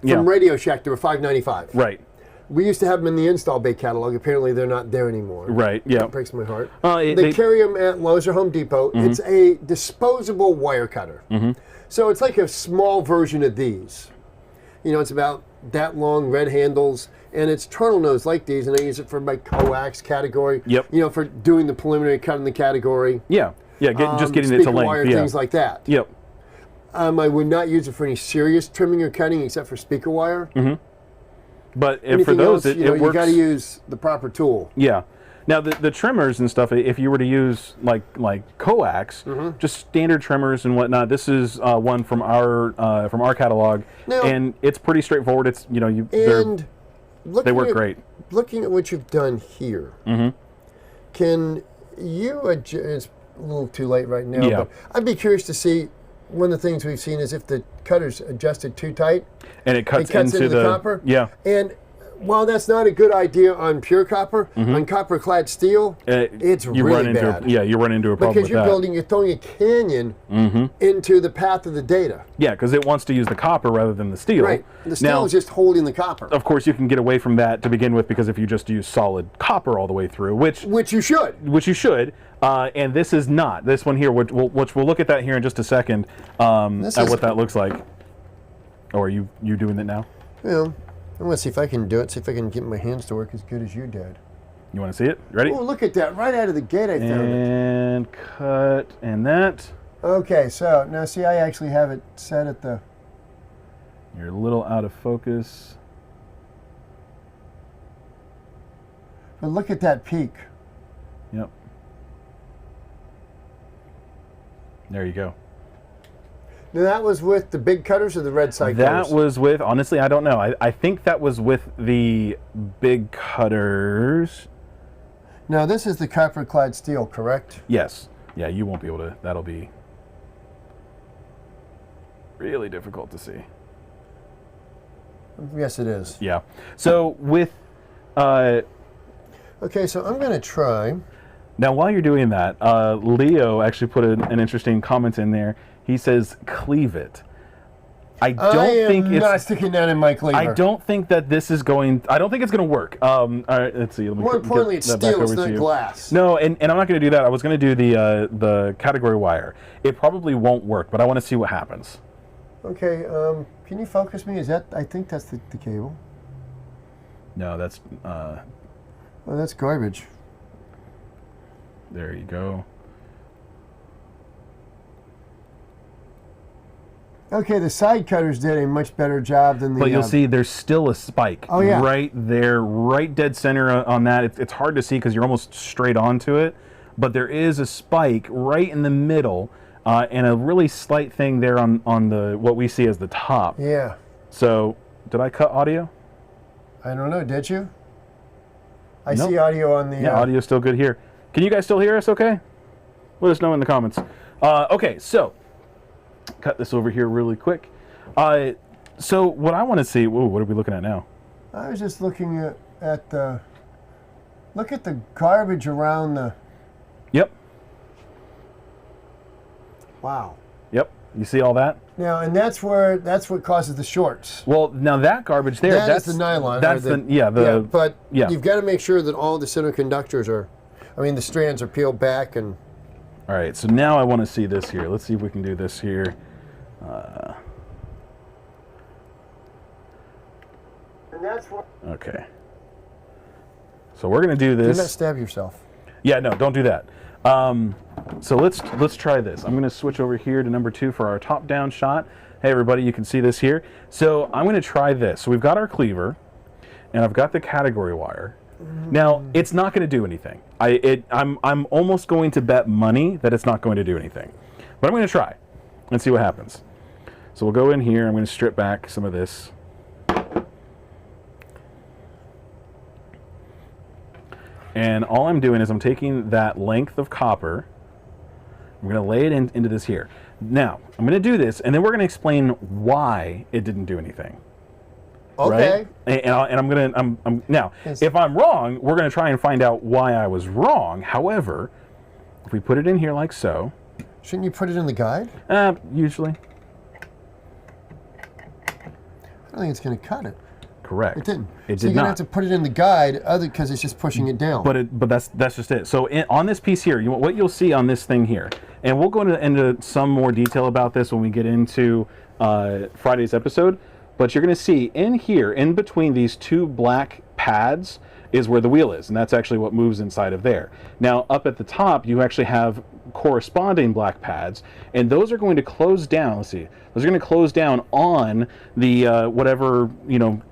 Speaker 1: From Radio Shack, they were $5.95.
Speaker 2: Right.
Speaker 1: We used to have them in the Install Bay catalog. Apparently, they're not there anymore.
Speaker 2: Right. Yeah.
Speaker 1: It breaks my heart. They carry them at Lowe's or Home Depot. Mm-hmm. It's a disposable wire cutter. Mm-hmm. So it's like a small version of these. It's about that long, red handles, and it's turtle nose like these, and I use it for my coax category.
Speaker 2: Yep.
Speaker 1: For doing the preliminary cut in the category.
Speaker 2: Yeah. Yeah. Just getting it to length.
Speaker 1: Wire, things like that.
Speaker 2: Yep.
Speaker 1: I would not use it for any serious trimming or cutting except for speaker wire.
Speaker 2: Mm-hmm. But for those, it works.
Speaker 1: You got to use the proper tool.
Speaker 2: Yeah. Now the trimmers and stuff, if you were to use like coax, mm-hmm. just standard trimmers and whatnot. This is one from our catalog, and it's pretty straightforward. It's they work great.
Speaker 1: Looking at what you've done here, mm-hmm. Can you adjust? It's a little too late right now.
Speaker 2: Yeah.
Speaker 1: But I'd be curious to see. One of the things we've seen is if the cutter's adjusted too tight,
Speaker 2: and it cuts into the
Speaker 1: copper.
Speaker 2: Yeah.
Speaker 1: And while that's not a good idea on pure copper, mm-hmm. on copper-clad steel, it's really bad.
Speaker 2: You run into a problem
Speaker 1: because you're throwing a canyon
Speaker 2: mm-hmm.
Speaker 1: into the path of the data.
Speaker 2: Yeah, because it wants to use the copper rather than the steel.
Speaker 1: Right. The steel is just holding the copper.
Speaker 2: Of course, you can get away from that to begin with because if you just use solid copper all the way through, which
Speaker 1: you should.
Speaker 2: And this is not. This one here, which we'll look at that here in just a second, at what that looks like. Oh, are you doing it now?
Speaker 1: Yeah. I'm going to see if I can do it, see if I can get my hands to work as good as you did.
Speaker 2: You want to see it? Ready?
Speaker 1: Oh, look at that. Right out of the gate I found it.
Speaker 2: And cut, and that.
Speaker 1: Okay, so now see, I actually have it set at the...
Speaker 2: You're a little out of focus.
Speaker 1: But look at that peak.
Speaker 2: Yep. There you go.
Speaker 1: Now that was with the big cutters or the red side cutters?
Speaker 2: That was with, honestly, I don't know. I think that was with the big cutters.
Speaker 1: Now this is the copper-clad steel, correct?
Speaker 2: Yes. Yeah, you won't be able to, that'll be really difficult to see.
Speaker 1: Yes, it is.
Speaker 2: Yeah. So with...
Speaker 1: okay, so I'm going to try...
Speaker 2: Now, while you're doing that, Leo actually put an interesting comment in there. He says, "Cleave it." I don't think it's
Speaker 1: not sticking that in my cleaver.
Speaker 2: I don't think that this is going. I don't think it's going to work. All right, let's see. Let me
Speaker 1: More importantly, it's steel. It's not glass.
Speaker 2: No, and I'm not going to do that. I was going to do the category wire. It probably won't work, but I want to see what happens.
Speaker 1: Okay. Can you focus me? Is that? I think that's the cable.
Speaker 2: No, that's.
Speaker 1: Oh, that's garbage.
Speaker 2: There you go.
Speaker 1: Okay, the side cutters did a much better job than the...
Speaker 2: But you'll see there's still a spike right there, right dead center on that. It's hard to see because you're almost straight onto it, but there is a spike right in the middle and a really slight thing there on the what we see as the top.
Speaker 1: Yeah.
Speaker 2: So, did I cut audio?
Speaker 1: I don't know, did you? I
Speaker 2: Nope.
Speaker 1: see audio on the...
Speaker 2: Yeah, audio's still good here. Can you guys still hear us okay? Let us know in the comments. Okay, so... cut this over here really quick. So what I want to see, whoa, what are we looking at now?
Speaker 1: I was just looking at the, look at the garbage around the...
Speaker 2: Yep.
Speaker 1: Wow.
Speaker 2: Yep. You see all that?
Speaker 1: Now, and that's what causes the shorts.
Speaker 2: Well, now that garbage there, that's
Speaker 1: the nylon.
Speaker 2: That's
Speaker 1: but you've got to make sure that all the semiconductors are, the strands are peeled back and...
Speaker 2: All right, so now I want to see this here. Let's see if we can do this here.
Speaker 1: And that's what...
Speaker 2: Okay. So we're going to do this.
Speaker 1: Do not stab yourself.
Speaker 2: Yeah, no, don't do that. So let's try this. I'm going to switch over here to number 2 for our top-down shot. Hey, everybody, you can see this here. So I'm going to try this. So we've got our cleaver, and I've got the category wire. Now, it's not going to do anything. I'm almost going to bet money that it's not going to do anything. But I'm going to try and see what happens. So we'll go in here. I'm going to strip back some of this. And all I'm doing is I'm taking that length of copper. I'm going to lay it into this here. Now, I'm going to do this, and then we're going to explain why it didn't do anything.
Speaker 1: Okay.
Speaker 2: Right? And I'm now, if I'm wrong, we're going to try and find out why I was wrong. However, if we put it in here like so.
Speaker 1: Shouldn't you put it in the guide?
Speaker 2: Usually.
Speaker 1: I don't think it's going to cut it.
Speaker 2: Correct.
Speaker 1: It didn't.
Speaker 2: It
Speaker 1: so
Speaker 2: did
Speaker 1: you're going to
Speaker 2: not.
Speaker 1: have to put it in the guide because it's just pushing it down.
Speaker 2: But that's just it. So on this piece here, what you'll see on this thing here, and we'll go into some more detail about this when we get into Friday's episode, but you're going to see in here, in between these two black pads, is where the wheel is, and that's actually what moves inside of there. Now, up at the top, you actually have corresponding black pads, and those are going to close down. Let's see, those are going to close down on the whatever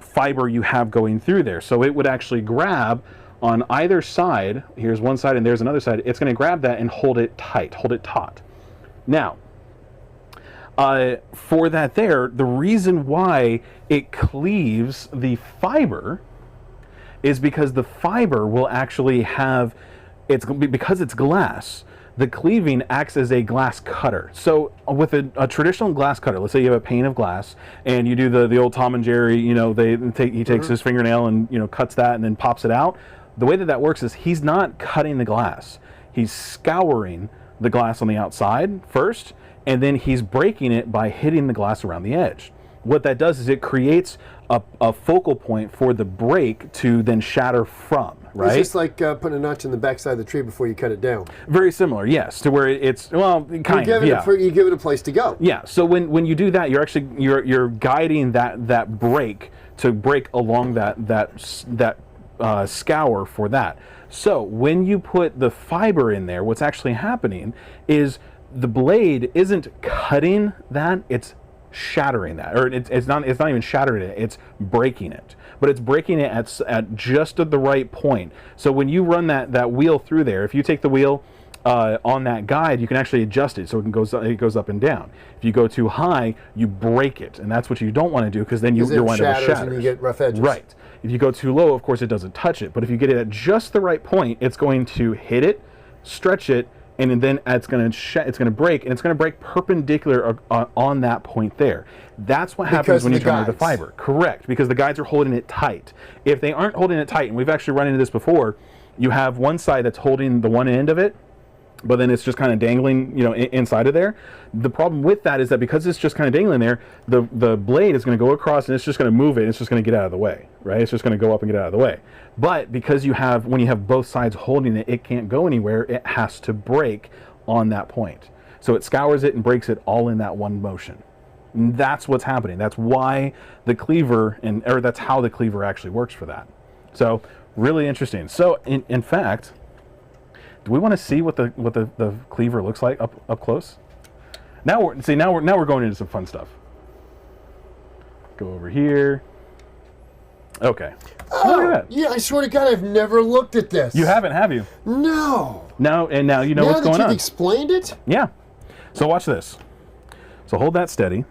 Speaker 2: fiber you have going through there. So it would actually grab on either side. Here's one side, and there's another side. It's going to grab that and hold it tight, hold it taut. Now, for that there, the reason why it cleaves the fiber is because the fiber will actually have, because it's glass, the cleaving acts as a glass cutter. So with a traditional glass cutter, let's say you have a pane of glass and you do the old Tom and Jerry, he takes his fingernail and cuts that and then pops it out. The way that works is he's not cutting the glass. He's scouring the glass on the outside first, and then he's breaking it by hitting the glass around the edge. What that does is it creates a focal point for the break to then shatter from, right?
Speaker 1: It's just like putting a notch in the backside of the tree before you cut it down.
Speaker 2: Very similar, yes, to where it's, well, kind of, yeah.
Speaker 1: You give it a place to go.
Speaker 2: Yeah, so when you do that, you're actually, you're guiding that break to break along that scour for that. So when you put the fiber in there, what's actually happening is the blade isn't cutting that, it's shattering that, or it's not even shattering it, it's breaking it, but it's breaking it at just at the right point. So when you run that wheel through there, if you take the wheel on that guide, you can actually adjust it so it goes up and down. If you go too high, you break it, and that's what you don't want to do, because then you wind up with shatters
Speaker 1: and you get rough edges.
Speaker 2: Right. If you go too low, of course it doesn't touch it, but if you get it at just the right point, it's going to hit it, stretch it, and then it's going to break, and it's going to break perpendicular on that point there. That's what happens when you turn the fiber. Correct, because the guides are holding it tight. If they aren't holding it tight, and we've actually run into this before, you have one side that's holding the one end of it, but then it's just kind of dangling, you know, inside of there. The problem with that is that because it's just kind of dangling there, the blade is going to go across and it's just going to move it. And it's just going to get out of the way, right? It's just going to go up and get out of the way. But because when you have both sides holding it, it can't go anywhere. It has to break on that point. So it scours it and breaks it all in that one motion. And that's what's happening. That's why the cleaver, or that's how the cleaver actually works for that. So really interesting. So in fact, do we want to see what the cleaver looks like up close? Now we're going into some fun stuff. Go over here. Okay.
Speaker 1: Oh,
Speaker 2: look at that.
Speaker 1: Yeah, I swear to God, I've never looked at this.
Speaker 2: You haven't, have you?
Speaker 1: No.
Speaker 2: Now you know what's going on.
Speaker 1: Now that you've explained it?
Speaker 2: Yeah. So watch this. So hold that steady.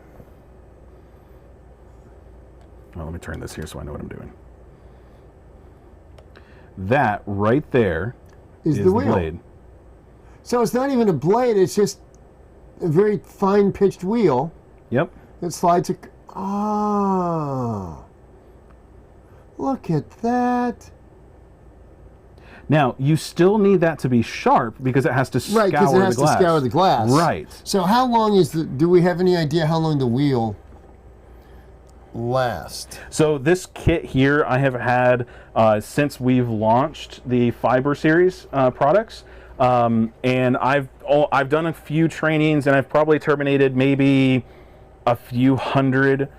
Speaker 2: Oh, let me turn this here so I know what I'm doing. That right there is
Speaker 1: the wheel.
Speaker 2: blade.
Speaker 1: So it's not even a blade, it's just a very fine pitched wheel.
Speaker 2: Yep.
Speaker 1: That slides. Look at that.
Speaker 2: Now, you still need that to be sharp because it has to scour the glass.
Speaker 1: Right, because it has to scour the glass.
Speaker 2: Right.
Speaker 1: So how long do we have any idea how long the wheel lasts?
Speaker 2: So this kit here I have had since we've launched the Fiber Series products. And I've done a few trainings and I've probably terminated maybe a few hundred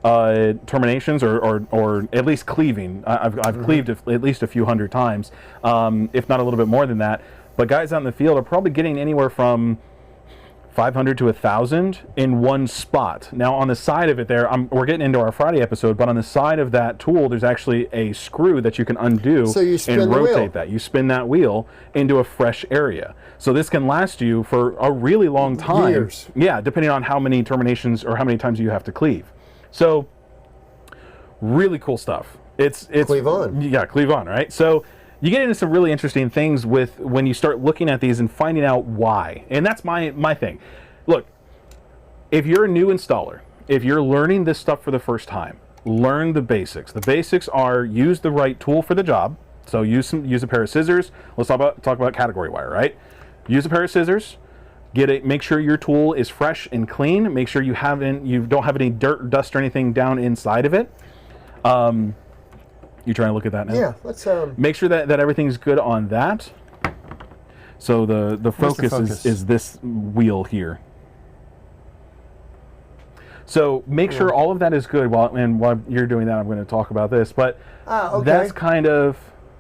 Speaker 2: terminations or at least cleaving. I've cleaved at least a few hundred times, if not a little bit more than that. But guys out in the field are probably getting anywhere from 500 to 1,000 in one spot. Now on the side of it there, we're getting into our Friday episode, but on the side of that tool, there's actually a screw that you can undo and rotate that. You spin that wheel into a fresh area. So this can last you for a really long time.
Speaker 1: Years.
Speaker 2: Yeah, depending on how many terminations or how many times you have to cleave. So really cool stuff. It's
Speaker 1: cleave on.
Speaker 2: Yeah, cleave on, right? So you get into some really interesting things with when you start looking at these and finding out why. And that's my thing. Look, if you're a new installer, if you're learning this stuff for the first time, learn the basics. The basics are use the right tool for the job. So use a pair of scissors. Let's talk about category wire, right? Use a pair of scissors. Make sure your tool is fresh and clean. Make sure you don't have any dirt, dust, or anything down inside of it. You trying to look at that now?
Speaker 1: Yeah, let's
Speaker 2: make sure that everything's good on that. So the focus is this wheel here. So make sure all of that is good. While you're doing that, I'm going to talk about this. But
Speaker 1: okay.
Speaker 2: That's kind of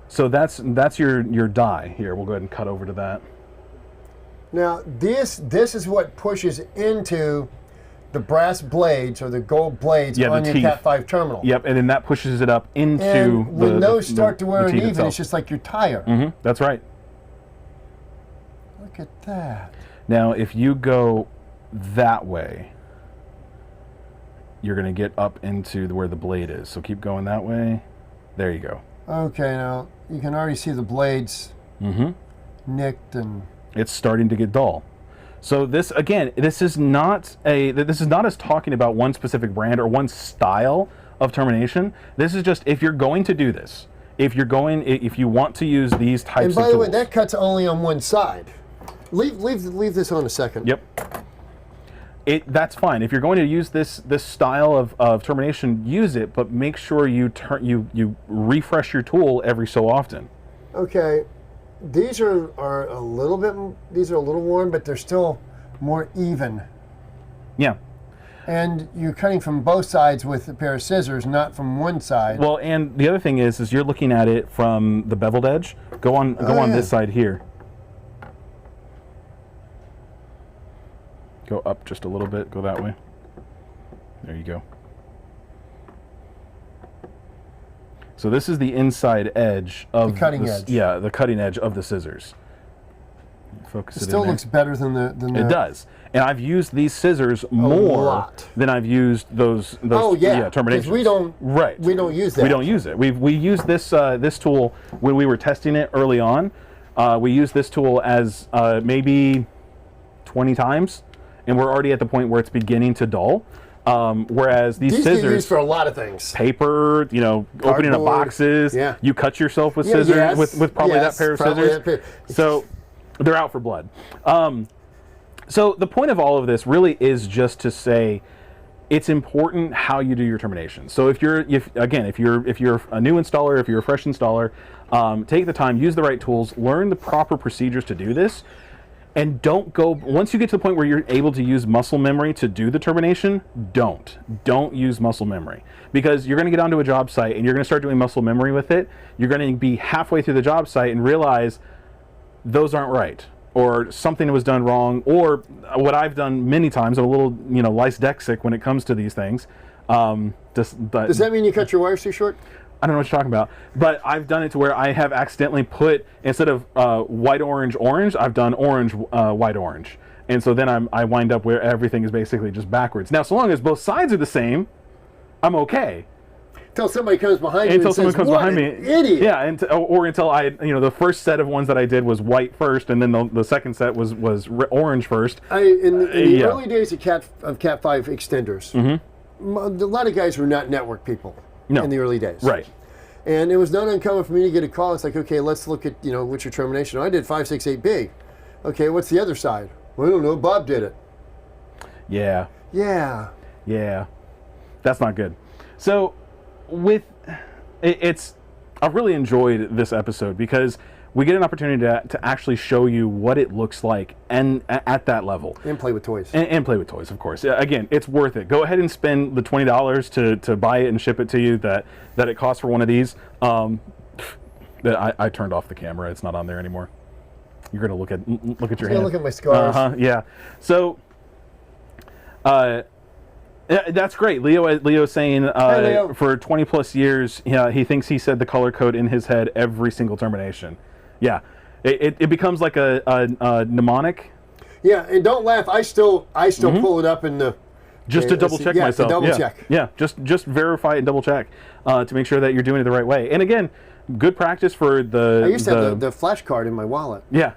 Speaker 2: that's your die here. We'll go ahead and cut over to that.
Speaker 1: Now this is what pushes into the brass blades or the gold blades on your Cat 5 terminal.
Speaker 2: Yep, and then that pushes it up into
Speaker 1: and when those start to wear uneven,
Speaker 2: itself.
Speaker 1: it's just like your tire.
Speaker 2: Mm-hmm, that's right.
Speaker 1: Look at that.
Speaker 2: Now, if you go that way, you're going to get up into where the blade is. So keep going that way. There you go.
Speaker 1: Okay, now you can already see the blades nicked and
Speaker 2: it's starting to get dull. So this is not us talking about one specific brand or one style of termination. This is just if you're going to do this, if you want to use these types of tools.
Speaker 1: And by the way, that cuts only on one side. Leave this on a second.
Speaker 2: Yep. That's fine. If you're going to use this style of termination, use it, but make sure you refresh your tool every so often.
Speaker 1: Okay. These are a little worn, but they're still more even.
Speaker 2: Yeah.
Speaker 1: And you're cutting from both sides with a pair of scissors, not from one side.
Speaker 2: Well, and the other thing is you're looking at it from the beveled edge. Go on this side here. Go up just a little bit. Go that way. There you go. So this is the inside edge of
Speaker 1: the cutting edge.
Speaker 2: Yeah, the cutting edge of the scissors. Focus it in there.
Speaker 1: It still looks better than the.
Speaker 2: It does, and I've used these scissors more than I've used those. Terminations.
Speaker 1: We don't.
Speaker 2: Right.
Speaker 1: We don't use that.
Speaker 2: We don't use it. We used this tool when we were testing it early on. We used this tool as maybe 20 times, and we're already at the point where it's beginning to dull. Whereas these
Speaker 1: These
Speaker 2: scissors,
Speaker 1: get used for a lot of things.
Speaker 2: Paper, opening up boxes.
Speaker 1: Yeah.
Speaker 2: You cut yourself with scissors,
Speaker 1: yes,
Speaker 2: with probably that pair of scissors. So they're out for blood. So the point of all of this really is just to say, it's important how you do your termination. So if you're a new installer, if you're a fresh installer, take the time, use the right tools, learn the proper procedures to do this, and don't go, once you get to the point where you're able to use muscle memory to do the termination, don't use muscle memory, because you're going to get onto a job site and you're going to start doing muscle memory with it. You're going to be halfway through the job site and realize those aren't right, or something was done wrong, or what I've done many times, I'm a little, lice-dexic when it comes to these things.
Speaker 1: Does that mean you cut your wires too short?
Speaker 2: I don't know what you're talking about, but I've done it to where I have accidentally put, instead of white, orange, orange, I've done orange, white, orange. And so then I wind up where everything is basically just backwards. Now, so long as both sides are the same, I'm okay.
Speaker 1: Until somebody comes behind you and says, "What an idiot!"
Speaker 2: Yeah, or until the first set of ones that I did was white first, and then the second set was orange first.
Speaker 1: In the early days of Cat 5 extenders, a lot of guys were not network people in the early days.
Speaker 2: Right.
Speaker 1: And it was not uncommon for me to get a call. It's like, okay, let's look at what's your termination. I did 5, 6, 8 big. Okay, what's the other side? Well, I don't know. Bob did it.
Speaker 2: Yeah.
Speaker 1: Yeah.
Speaker 2: Yeah. That's not good. So I've really enjoyed this episode because we get an opportunity to actually show you what it looks like and at that level.
Speaker 1: And play with toys.
Speaker 2: And play with toys, of course. Again, it's worth it. Go ahead and spend the $20 to buy it and ship it to you that it costs for one of these. I turned off the camera. It's not on there anymore. You're going to look at your hand.
Speaker 1: Look at my scars.
Speaker 2: Yeah. So, that's great. Leo's saying
Speaker 1: Hey, Leo.
Speaker 2: for 20 plus years, he thinks he said the color code in his head every single termination. Yeah, it becomes like a mnemonic.
Speaker 1: Yeah, and don't laugh. I still pull it up in the
Speaker 2: just to double check myself.
Speaker 1: To double check.
Speaker 2: Yeah, just verify and double check to make sure that you're doing it the right way. And again, good practice for the.
Speaker 1: I used to have the flash card in my wallet.
Speaker 2: Yeah,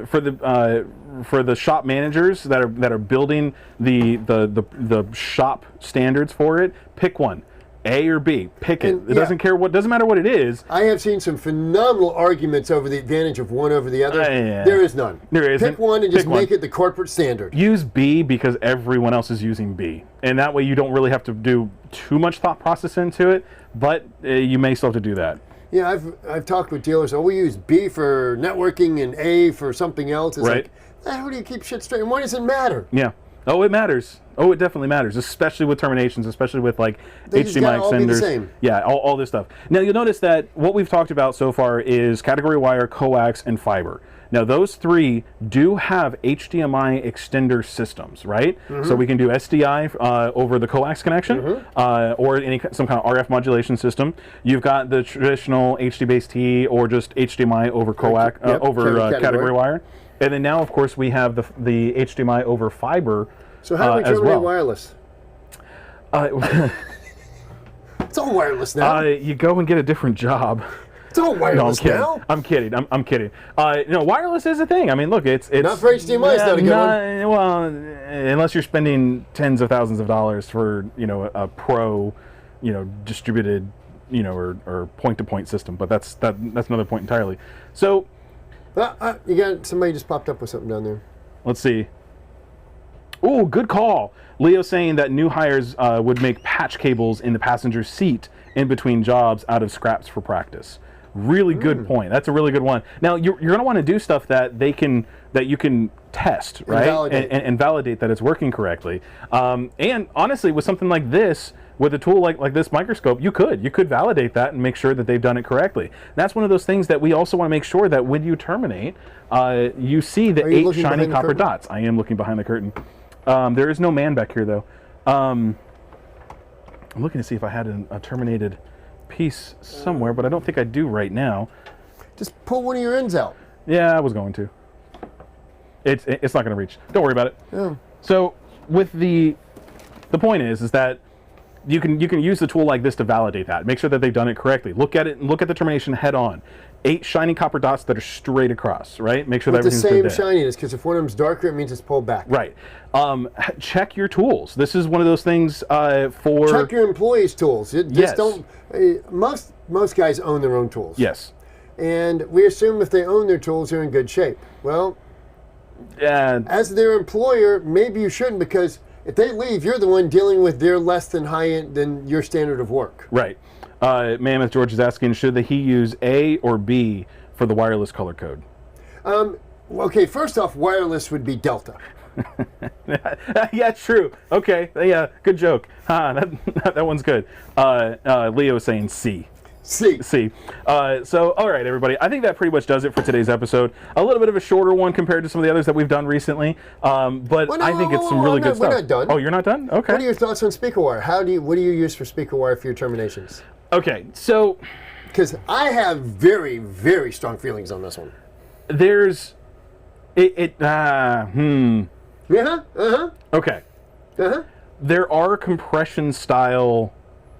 Speaker 2: for the shop managers that are building the shop standards for it, pick one, A or B. Pick it. It doesn't matter what it is.
Speaker 1: I have seen some phenomenal arguments over the advantage of one over the other. There is none.
Speaker 2: There isn't.
Speaker 1: Pick one and just make it the corporate standard.
Speaker 2: Use B because everyone else is using B, and that way you don't really have to do too much thought process into it. But you may still have to do that.
Speaker 1: Yeah, I've talked with dealers. Oh, we use B for networking and A for something else. It's
Speaker 2: right.
Speaker 1: Like, how do you keep shit straight? And why does it matter?
Speaker 2: Yeah. Oh, it matters. Oh, it definitely matters, especially with terminations, especially with like
Speaker 1: They
Speaker 2: HDMI
Speaker 1: just gotta all be the
Speaker 2: extenders.
Speaker 1: same.
Speaker 2: Yeah, all this stuff. Now you'll notice that what we've talked about so far is category wire, coax, and fiber. Now those three do have HDMI extender systems, right? So we can do SDI over the coax connection, or some kind of RF modulation system. You've got the traditional HD-based or just HDMI over coax category wire, and then now of course we have the HDMI over fiber.
Speaker 1: So how do we terminate wireless? It's all wireless now.
Speaker 2: You go and get a different job.
Speaker 1: It's all wireless now.
Speaker 2: I'm kidding. I'm kidding. Wireless is a thing. I mean, look, it's
Speaker 1: not for HDMI. It's not a good one.
Speaker 2: Well, unless you're spending tens of thousands of dollars for a pro, distributed, or point-to-point system. But that's another point entirely. So,
Speaker 1: you got somebody just popped up with something down there.
Speaker 2: Let's see. Oh, good call. Leo saying that new hires would make patch cables in the passenger seat in between jobs out of scraps for practice. Really good point. That's a really good one. Now you're going to want to do stuff that you can test, right, and validate that it's working correctly. And honestly, with something like this, with a tool like this microscope, you could validate that and make sure that they've done it correctly. That's one of those things that we also want to make sure that when you terminate, you see the 8 shiny copper dots. I am looking behind the curtain. There is no man back here, though. I'm looking to see if I had a terminated piece somewhere, but I don't think I do right now.
Speaker 1: Just pull one of your ends out.
Speaker 2: Yeah, I was going to. It's not going to reach. Don't worry about it.
Speaker 1: Yeah.
Speaker 2: So with the point is that you can use the tool like this to validate that. Make sure that they've done it correctly. Look at it and look at the termination head on. 8 shiny copper dots that are straight across, right? Make sure
Speaker 1: With
Speaker 2: that
Speaker 1: the
Speaker 2: everything's
Speaker 1: same
Speaker 2: good there.
Speaker 1: shininess, because if one of them's darker, it means it's pulled back.
Speaker 2: Right. Check your tools. This is one of those things for...
Speaker 1: Check your employees' tools. Just
Speaker 2: Yes.
Speaker 1: don't. Most guys own their own tools.
Speaker 2: Yes.
Speaker 1: And we assume if they own their tools, they're in good shape. Well, as their employer, maybe you shouldn't, because if they leave, you're the one dealing with their less than high-end than your standard of work.
Speaker 2: Right. Mammoth George is asking, should he use A or B for the wireless color code?
Speaker 1: Okay, first off, wireless would be Delta.
Speaker 2: Yeah, true. Okay, yeah, good joke. That one's good. Leo is saying C.
Speaker 1: C.
Speaker 2: So, all right, everybody. I think that pretty much does it for today's episode. A little bit of a shorter one compared to some of the others that we've done recently, but I think it's some really good stuff.
Speaker 1: We're not done.
Speaker 2: Oh, you're not done? Okay.
Speaker 1: What are your thoughts on speaker wire? What do you use for speaker wire for your terminations?
Speaker 2: Okay, so
Speaker 1: because I have very, very strong feelings on this one.
Speaker 2: There's Okay. There are compression style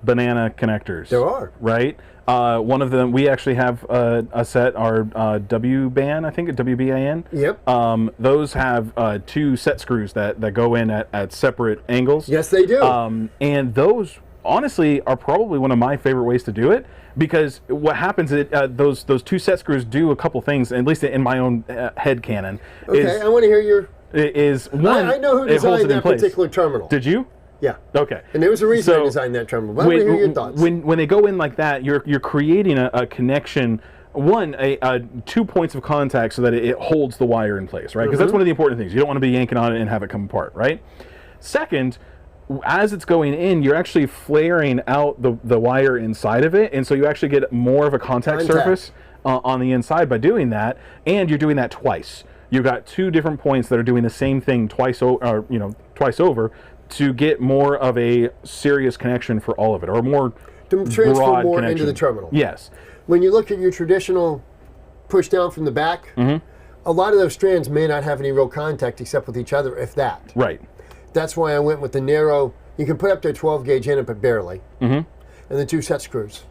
Speaker 2: banana connectors.
Speaker 1: There are.
Speaker 2: Right? One of them, we actually have a set, our WBAN, I think, WBAN.
Speaker 1: Yep.
Speaker 2: Those have 2 set screws that go in at separate angles.
Speaker 1: Yes, they do.
Speaker 2: And those, honestly, are probably one of my favorite ways to do it, because what happens is those 2 set screws do a couple things, at least in my own head canon.
Speaker 1: Okay, I want to hear your...
Speaker 2: Is one,
Speaker 1: I know who designed that particular terminal.
Speaker 2: Did you?
Speaker 1: Yeah.
Speaker 2: Okay.
Speaker 1: And there was a reason I designed that terminal. But I want to hear your thoughts.
Speaker 2: When they go in like that, you're creating a connection. One, 2 points of contact so that it holds the wire in place, right? Because that's one of the important things. You don't want to be yanking on it and have it come apart, right? Second, as it's going in, you're actually flaring out the wire inside of it, and so you actually get more of a contact surface on the inside by doing that, and you're doing that twice. You've got 2 different points that are doing the same thing twice over to get more of a serious connection for all of it, or more
Speaker 1: to transfer
Speaker 2: broad
Speaker 1: more
Speaker 2: connection
Speaker 1: into the terminal.
Speaker 2: Yes.
Speaker 1: When you look at your traditional push down from the back, a lot of those strands may not have any real contact except with each other, if that.
Speaker 2: Right.
Speaker 1: That's why I went with the narrow. You can put up to a 12 gauge in it, but barely. And the 2 set screws.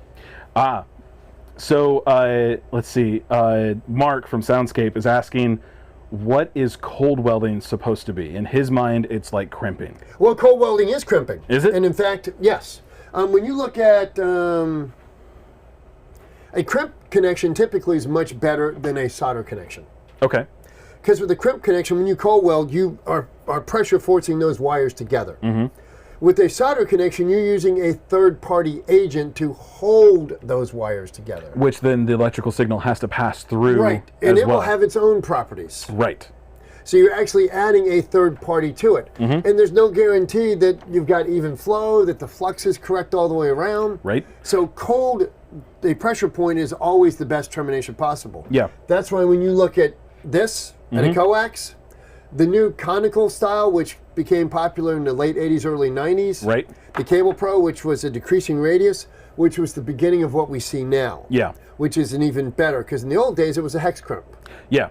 Speaker 2: So let's see. Mark from Soundscape is asking, what is cold welding supposed to be? In his mind, it's like crimping.
Speaker 1: Well, cold welding is crimping.
Speaker 2: Is it?
Speaker 1: And in fact, yes. When you look at a crimp connection, typically is much better than a solder connection.
Speaker 2: Okay.
Speaker 1: Because with the crimp connection, when you cold weld, you are pressure forcing those wires together. With a solder connection, you're using a third-party agent to hold those wires together.
Speaker 2: Which then the electrical signal has to pass through.
Speaker 1: Right, and it will have its own properties.
Speaker 2: Right.
Speaker 1: So you're actually adding a third party to it. And there's no guarantee that you've got even flow, that the flux is correct all the way around.
Speaker 2: Right.
Speaker 1: So the pressure point is always the best termination possible.
Speaker 2: Yeah.
Speaker 1: That's why when you look at this, at a coax, the new conical style, which became popular in the late 80s, early 90s.
Speaker 2: Right.
Speaker 1: The Cable Pro, which was a decreasing radius, which was the beginning of what we see now.
Speaker 2: Yeah.
Speaker 1: Which is an even better, because in the old days it was a hex crimp.
Speaker 2: Yeah.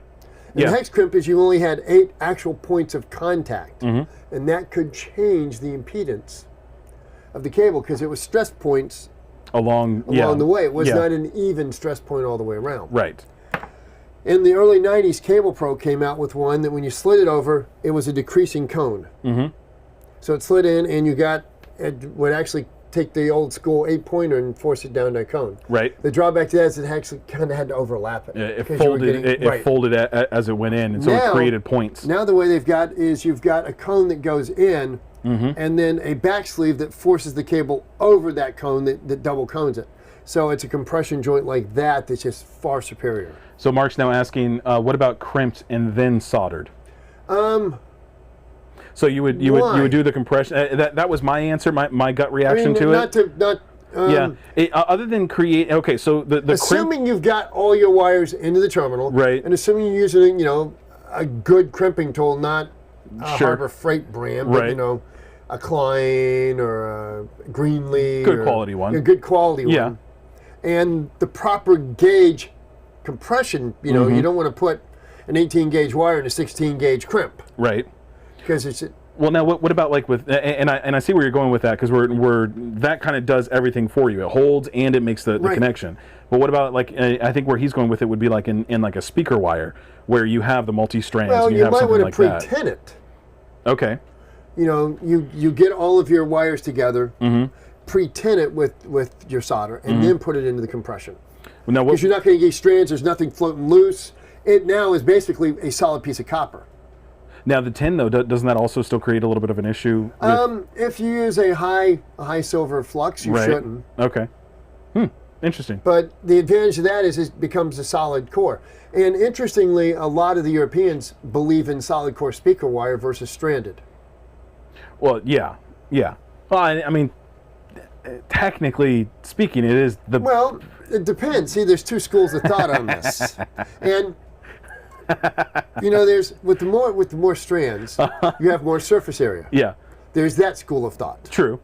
Speaker 1: And the hex crimp is you only had 8 actual points of contact. And that could change the impedance of the cable, because it was stress points along the way. It was not an even stress point all the way around.
Speaker 2: Right.
Speaker 1: In the early 90s, Cable Pro came out with one that when you slid it over, it was a decreasing cone. So it slid in, and it would actually take the old school 8-pointer and force it down to a cone.
Speaker 2: Right.
Speaker 1: The drawback to that is it actually kind of had to overlap it.
Speaker 2: It folded as it went in, and so it created points.
Speaker 1: Now the way they've got is you've got a cone that goes in, and then a back sleeve that forces the cable over that cone that double cones it. So it's a compression joint like that that's just far superior.
Speaker 2: So Mark's now asking, what about crimped and then soldered? So you would do the compression. That was my answer, my gut reaction to it. Other than create. Okay, so the
Speaker 1: assuming you've got all your wires into the terminal,
Speaker 2: right,
Speaker 1: and assuming you're using a good crimping tool, not a Harbor Freight brand, but a Klein or a Greenlee,
Speaker 2: good quality one,
Speaker 1: a good quality one, and the proper gauge compression. You don't want to put an 18 gauge wire in a 16 gauge crimp,
Speaker 2: right?
Speaker 1: Because
Speaker 2: Well, now what about like with and I see where you're going with that, because we're that kind of does everything for you. It holds and it makes the connection. But what about like I think where he's going with it would be like in like a speaker wire where you have the multi-strands.
Speaker 1: Well,
Speaker 2: and
Speaker 1: you
Speaker 2: have
Speaker 1: might
Speaker 2: something
Speaker 1: want to
Speaker 2: like
Speaker 1: pre-tin it.
Speaker 2: Okay.
Speaker 1: You know, you get all of your wires together, pre-tin it with your solder, and then put it into the compression.
Speaker 2: Now,
Speaker 1: because you're not going to get strands. There's nothing floating loose. It now is basically a solid piece of copper.
Speaker 2: Now the tin though, doesn't that also still create a little bit of an issue?
Speaker 1: If you use a high silver flux, you shouldn't.
Speaker 2: Okay. Interesting.
Speaker 1: But the advantage of that is it becomes a solid core. And interestingly, a lot of the Europeans believe in solid core speaker wire versus stranded.
Speaker 2: Well, yeah. Well, I mean, technically speaking, it is the...
Speaker 1: Well, it depends. See, there's two schools of thought on this. And, you know, there's with the more strands, you have more surface area.
Speaker 2: Yeah.
Speaker 1: There's that school of thought.
Speaker 2: True.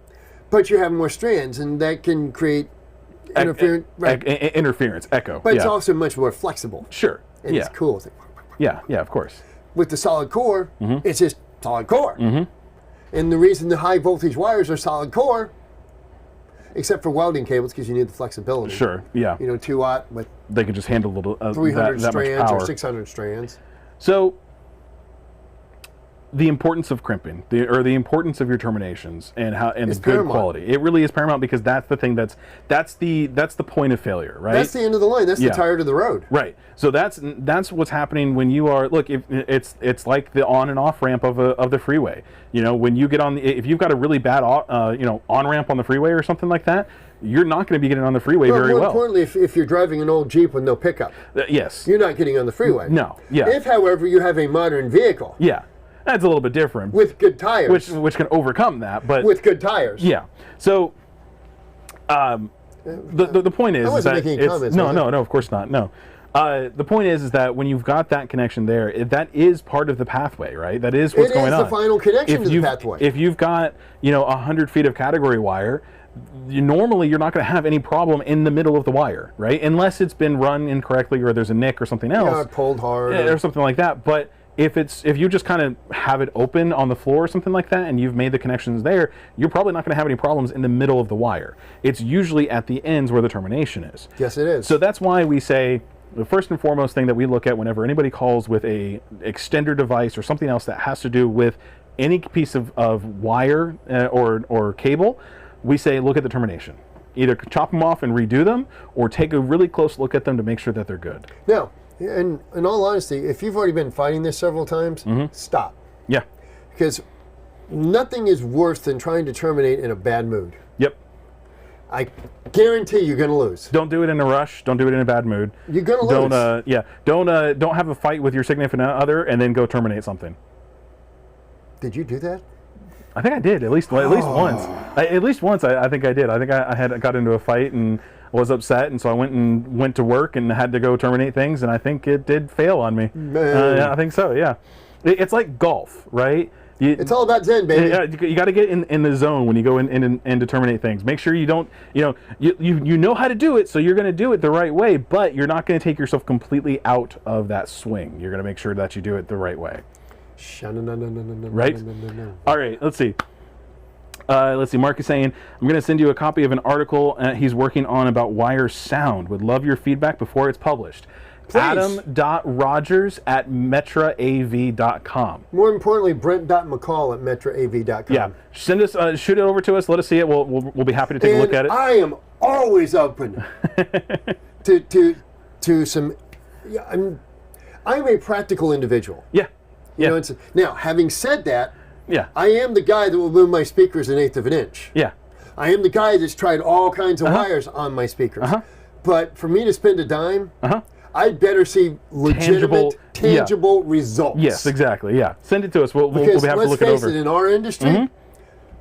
Speaker 1: But you have more strands, and that can create interference.
Speaker 2: Interference, echo.
Speaker 1: But it's also much more flexible.
Speaker 2: Sure.
Speaker 1: And it's cool. It's like,
Speaker 2: yeah, of course.
Speaker 1: With the solid core, it's just solid core. And the reason the high voltage wires are solid core, except for welding cables, because you need the flexibility.
Speaker 2: Sure, yeah.
Speaker 1: You know, 2 watt with
Speaker 2: they can just handle a little
Speaker 1: 300
Speaker 2: that
Speaker 1: strands
Speaker 2: much power.
Speaker 1: or 600 strands.
Speaker 2: So, the importance of crimping, or the importance of your terminations, and it's good paramount. Quality. It really is paramount, because that's the thing that's the point of failure, right?
Speaker 1: That's the end of the line. That's the tire to the road.
Speaker 2: Right. So that's what's happening when you are it's like the on and off ramp of the freeway. You know, when you get on if you've got a really bad on ramp on the freeway or something like that, you're not going to be getting on the freeway very well.
Speaker 1: More importantly, if you're driving an old Jeep with no pickup,
Speaker 2: yes,
Speaker 1: you're not getting on the freeway.
Speaker 2: No. Yeah.
Speaker 1: If, however, you have a modern vehicle.
Speaker 2: Yeah. That's a little bit different.
Speaker 1: With good tires.
Speaker 2: Which can overcome that, but...
Speaker 1: With good tires.
Speaker 2: Yeah. So, the point is...
Speaker 1: I wasn't making comments.
Speaker 2: No, of course not. No. The point is that when you've got that connection there, that is part of the pathway, right? That is what's going on.
Speaker 1: It is the final connection to the pathway.
Speaker 2: If you've got, 100 feet of category wire, normally you're not going to have any problem in the middle of the wire, right? Unless it's been run incorrectly, or there's a nick or something else.
Speaker 1: Yeah, pulled hard.
Speaker 2: Or something like that. But... If you just kind of have it open on the floor or something like that, and you've made the connections there, you're probably not going to have any problems in the middle of the wire. It's usually at the ends where the termination is.
Speaker 1: Yes, it is.
Speaker 2: So that's why we say the first and foremost thing that we look at whenever anybody calls with a extender device or something else that has to do with any piece of wire or cable, we say look at the termination. Either chop them off and redo them, or take a really close look at them to make sure that they're good.
Speaker 1: Now, and in all honesty, if you've already been fighting this several times, stop.
Speaker 2: Yeah.
Speaker 1: Because nothing is worse than trying to terminate in a bad mood.
Speaker 2: Yep.
Speaker 1: I guarantee you're going to lose.
Speaker 2: Don't do it in a rush. Don't do it in a bad mood.
Speaker 1: You're going to lose.
Speaker 2: Don't have a fight with your significant other and then go terminate something.
Speaker 1: Did you do that?
Speaker 2: I think I did at least once. At least once, I think I did. I think I got into a fight and was upset, and so I went to work and had to go terminate things, and I think it did fail on me. I think so. Yeah, it's like golf, right?
Speaker 1: It's all about Zen, baby.
Speaker 2: You got to get in the zone when you go in to terminate things. Make sure you don't, you know how to do it, so you're going to do it the right way, but you're not going to take yourself completely out of that swing. You're going to make sure that you do it the right way. Right? All right, let's see. Mark is saying, I'm going to send you a copy of an article he's working on about wire sound. Would love your feedback before it's published.
Speaker 1: Please.
Speaker 2: Adam.rogers@metraav.com.
Speaker 1: More importantly, Brent.McCall@metraav.com.
Speaker 2: Yeah. Send us, shoot it over to us. Let us see it. We'll be happy to take a look at it.
Speaker 1: I am always open to some... Yeah, I'm a practical individual.
Speaker 2: Yeah.
Speaker 1: You know, now, having said that,
Speaker 2: yeah,
Speaker 1: I am the guy that will move my speakers 1/8 of an inch.
Speaker 2: Yeah.
Speaker 1: I am the guy that's tried all kinds of wires on my speakers. But for me to spend a dime, I'd better see legitimate, tangible results.
Speaker 2: Yes, exactly. Yeah. Send it to us. We'll be happy to look it over.
Speaker 1: Let's face it, in our industry,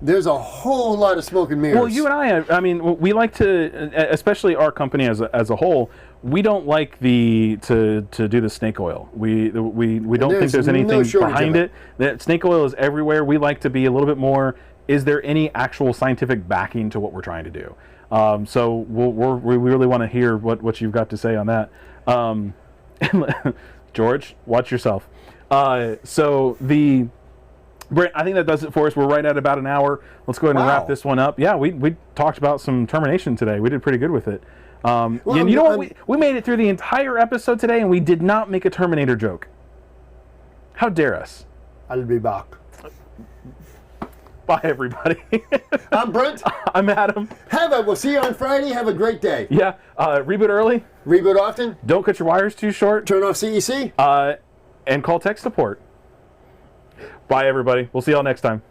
Speaker 1: there's a whole lot of smoke and mirrors.
Speaker 2: Well, you and I mean, we like to, especially our company as a whole, we don't like to do the snake oil. We don't think there's anything behind it. That snake oil is everywhere. We like to be a little bit more, is there any actual scientific backing to what we're trying to do? So we really want to hear what you've got to say on that. George, watch yourself. So Brent, I think that does it for us. We're right at about an hour. Let's go ahead and wrap this one up. Yeah, we talked about some termination today. We did pretty good with it. And you know what? We made it through the entire episode today, and we did not make a Terminator joke. How dare us?
Speaker 1: I'll be back.
Speaker 2: Bye, everybody.
Speaker 1: I'm Brent.
Speaker 2: I'm Adam.
Speaker 1: We'll see you on Friday. Have a great day.
Speaker 2: Yeah. Reboot early.
Speaker 1: Reboot often.
Speaker 2: Don't cut your wires too short.
Speaker 1: Turn off CEC.
Speaker 2: And call tech support. Bye, everybody. We'll see y'all next time.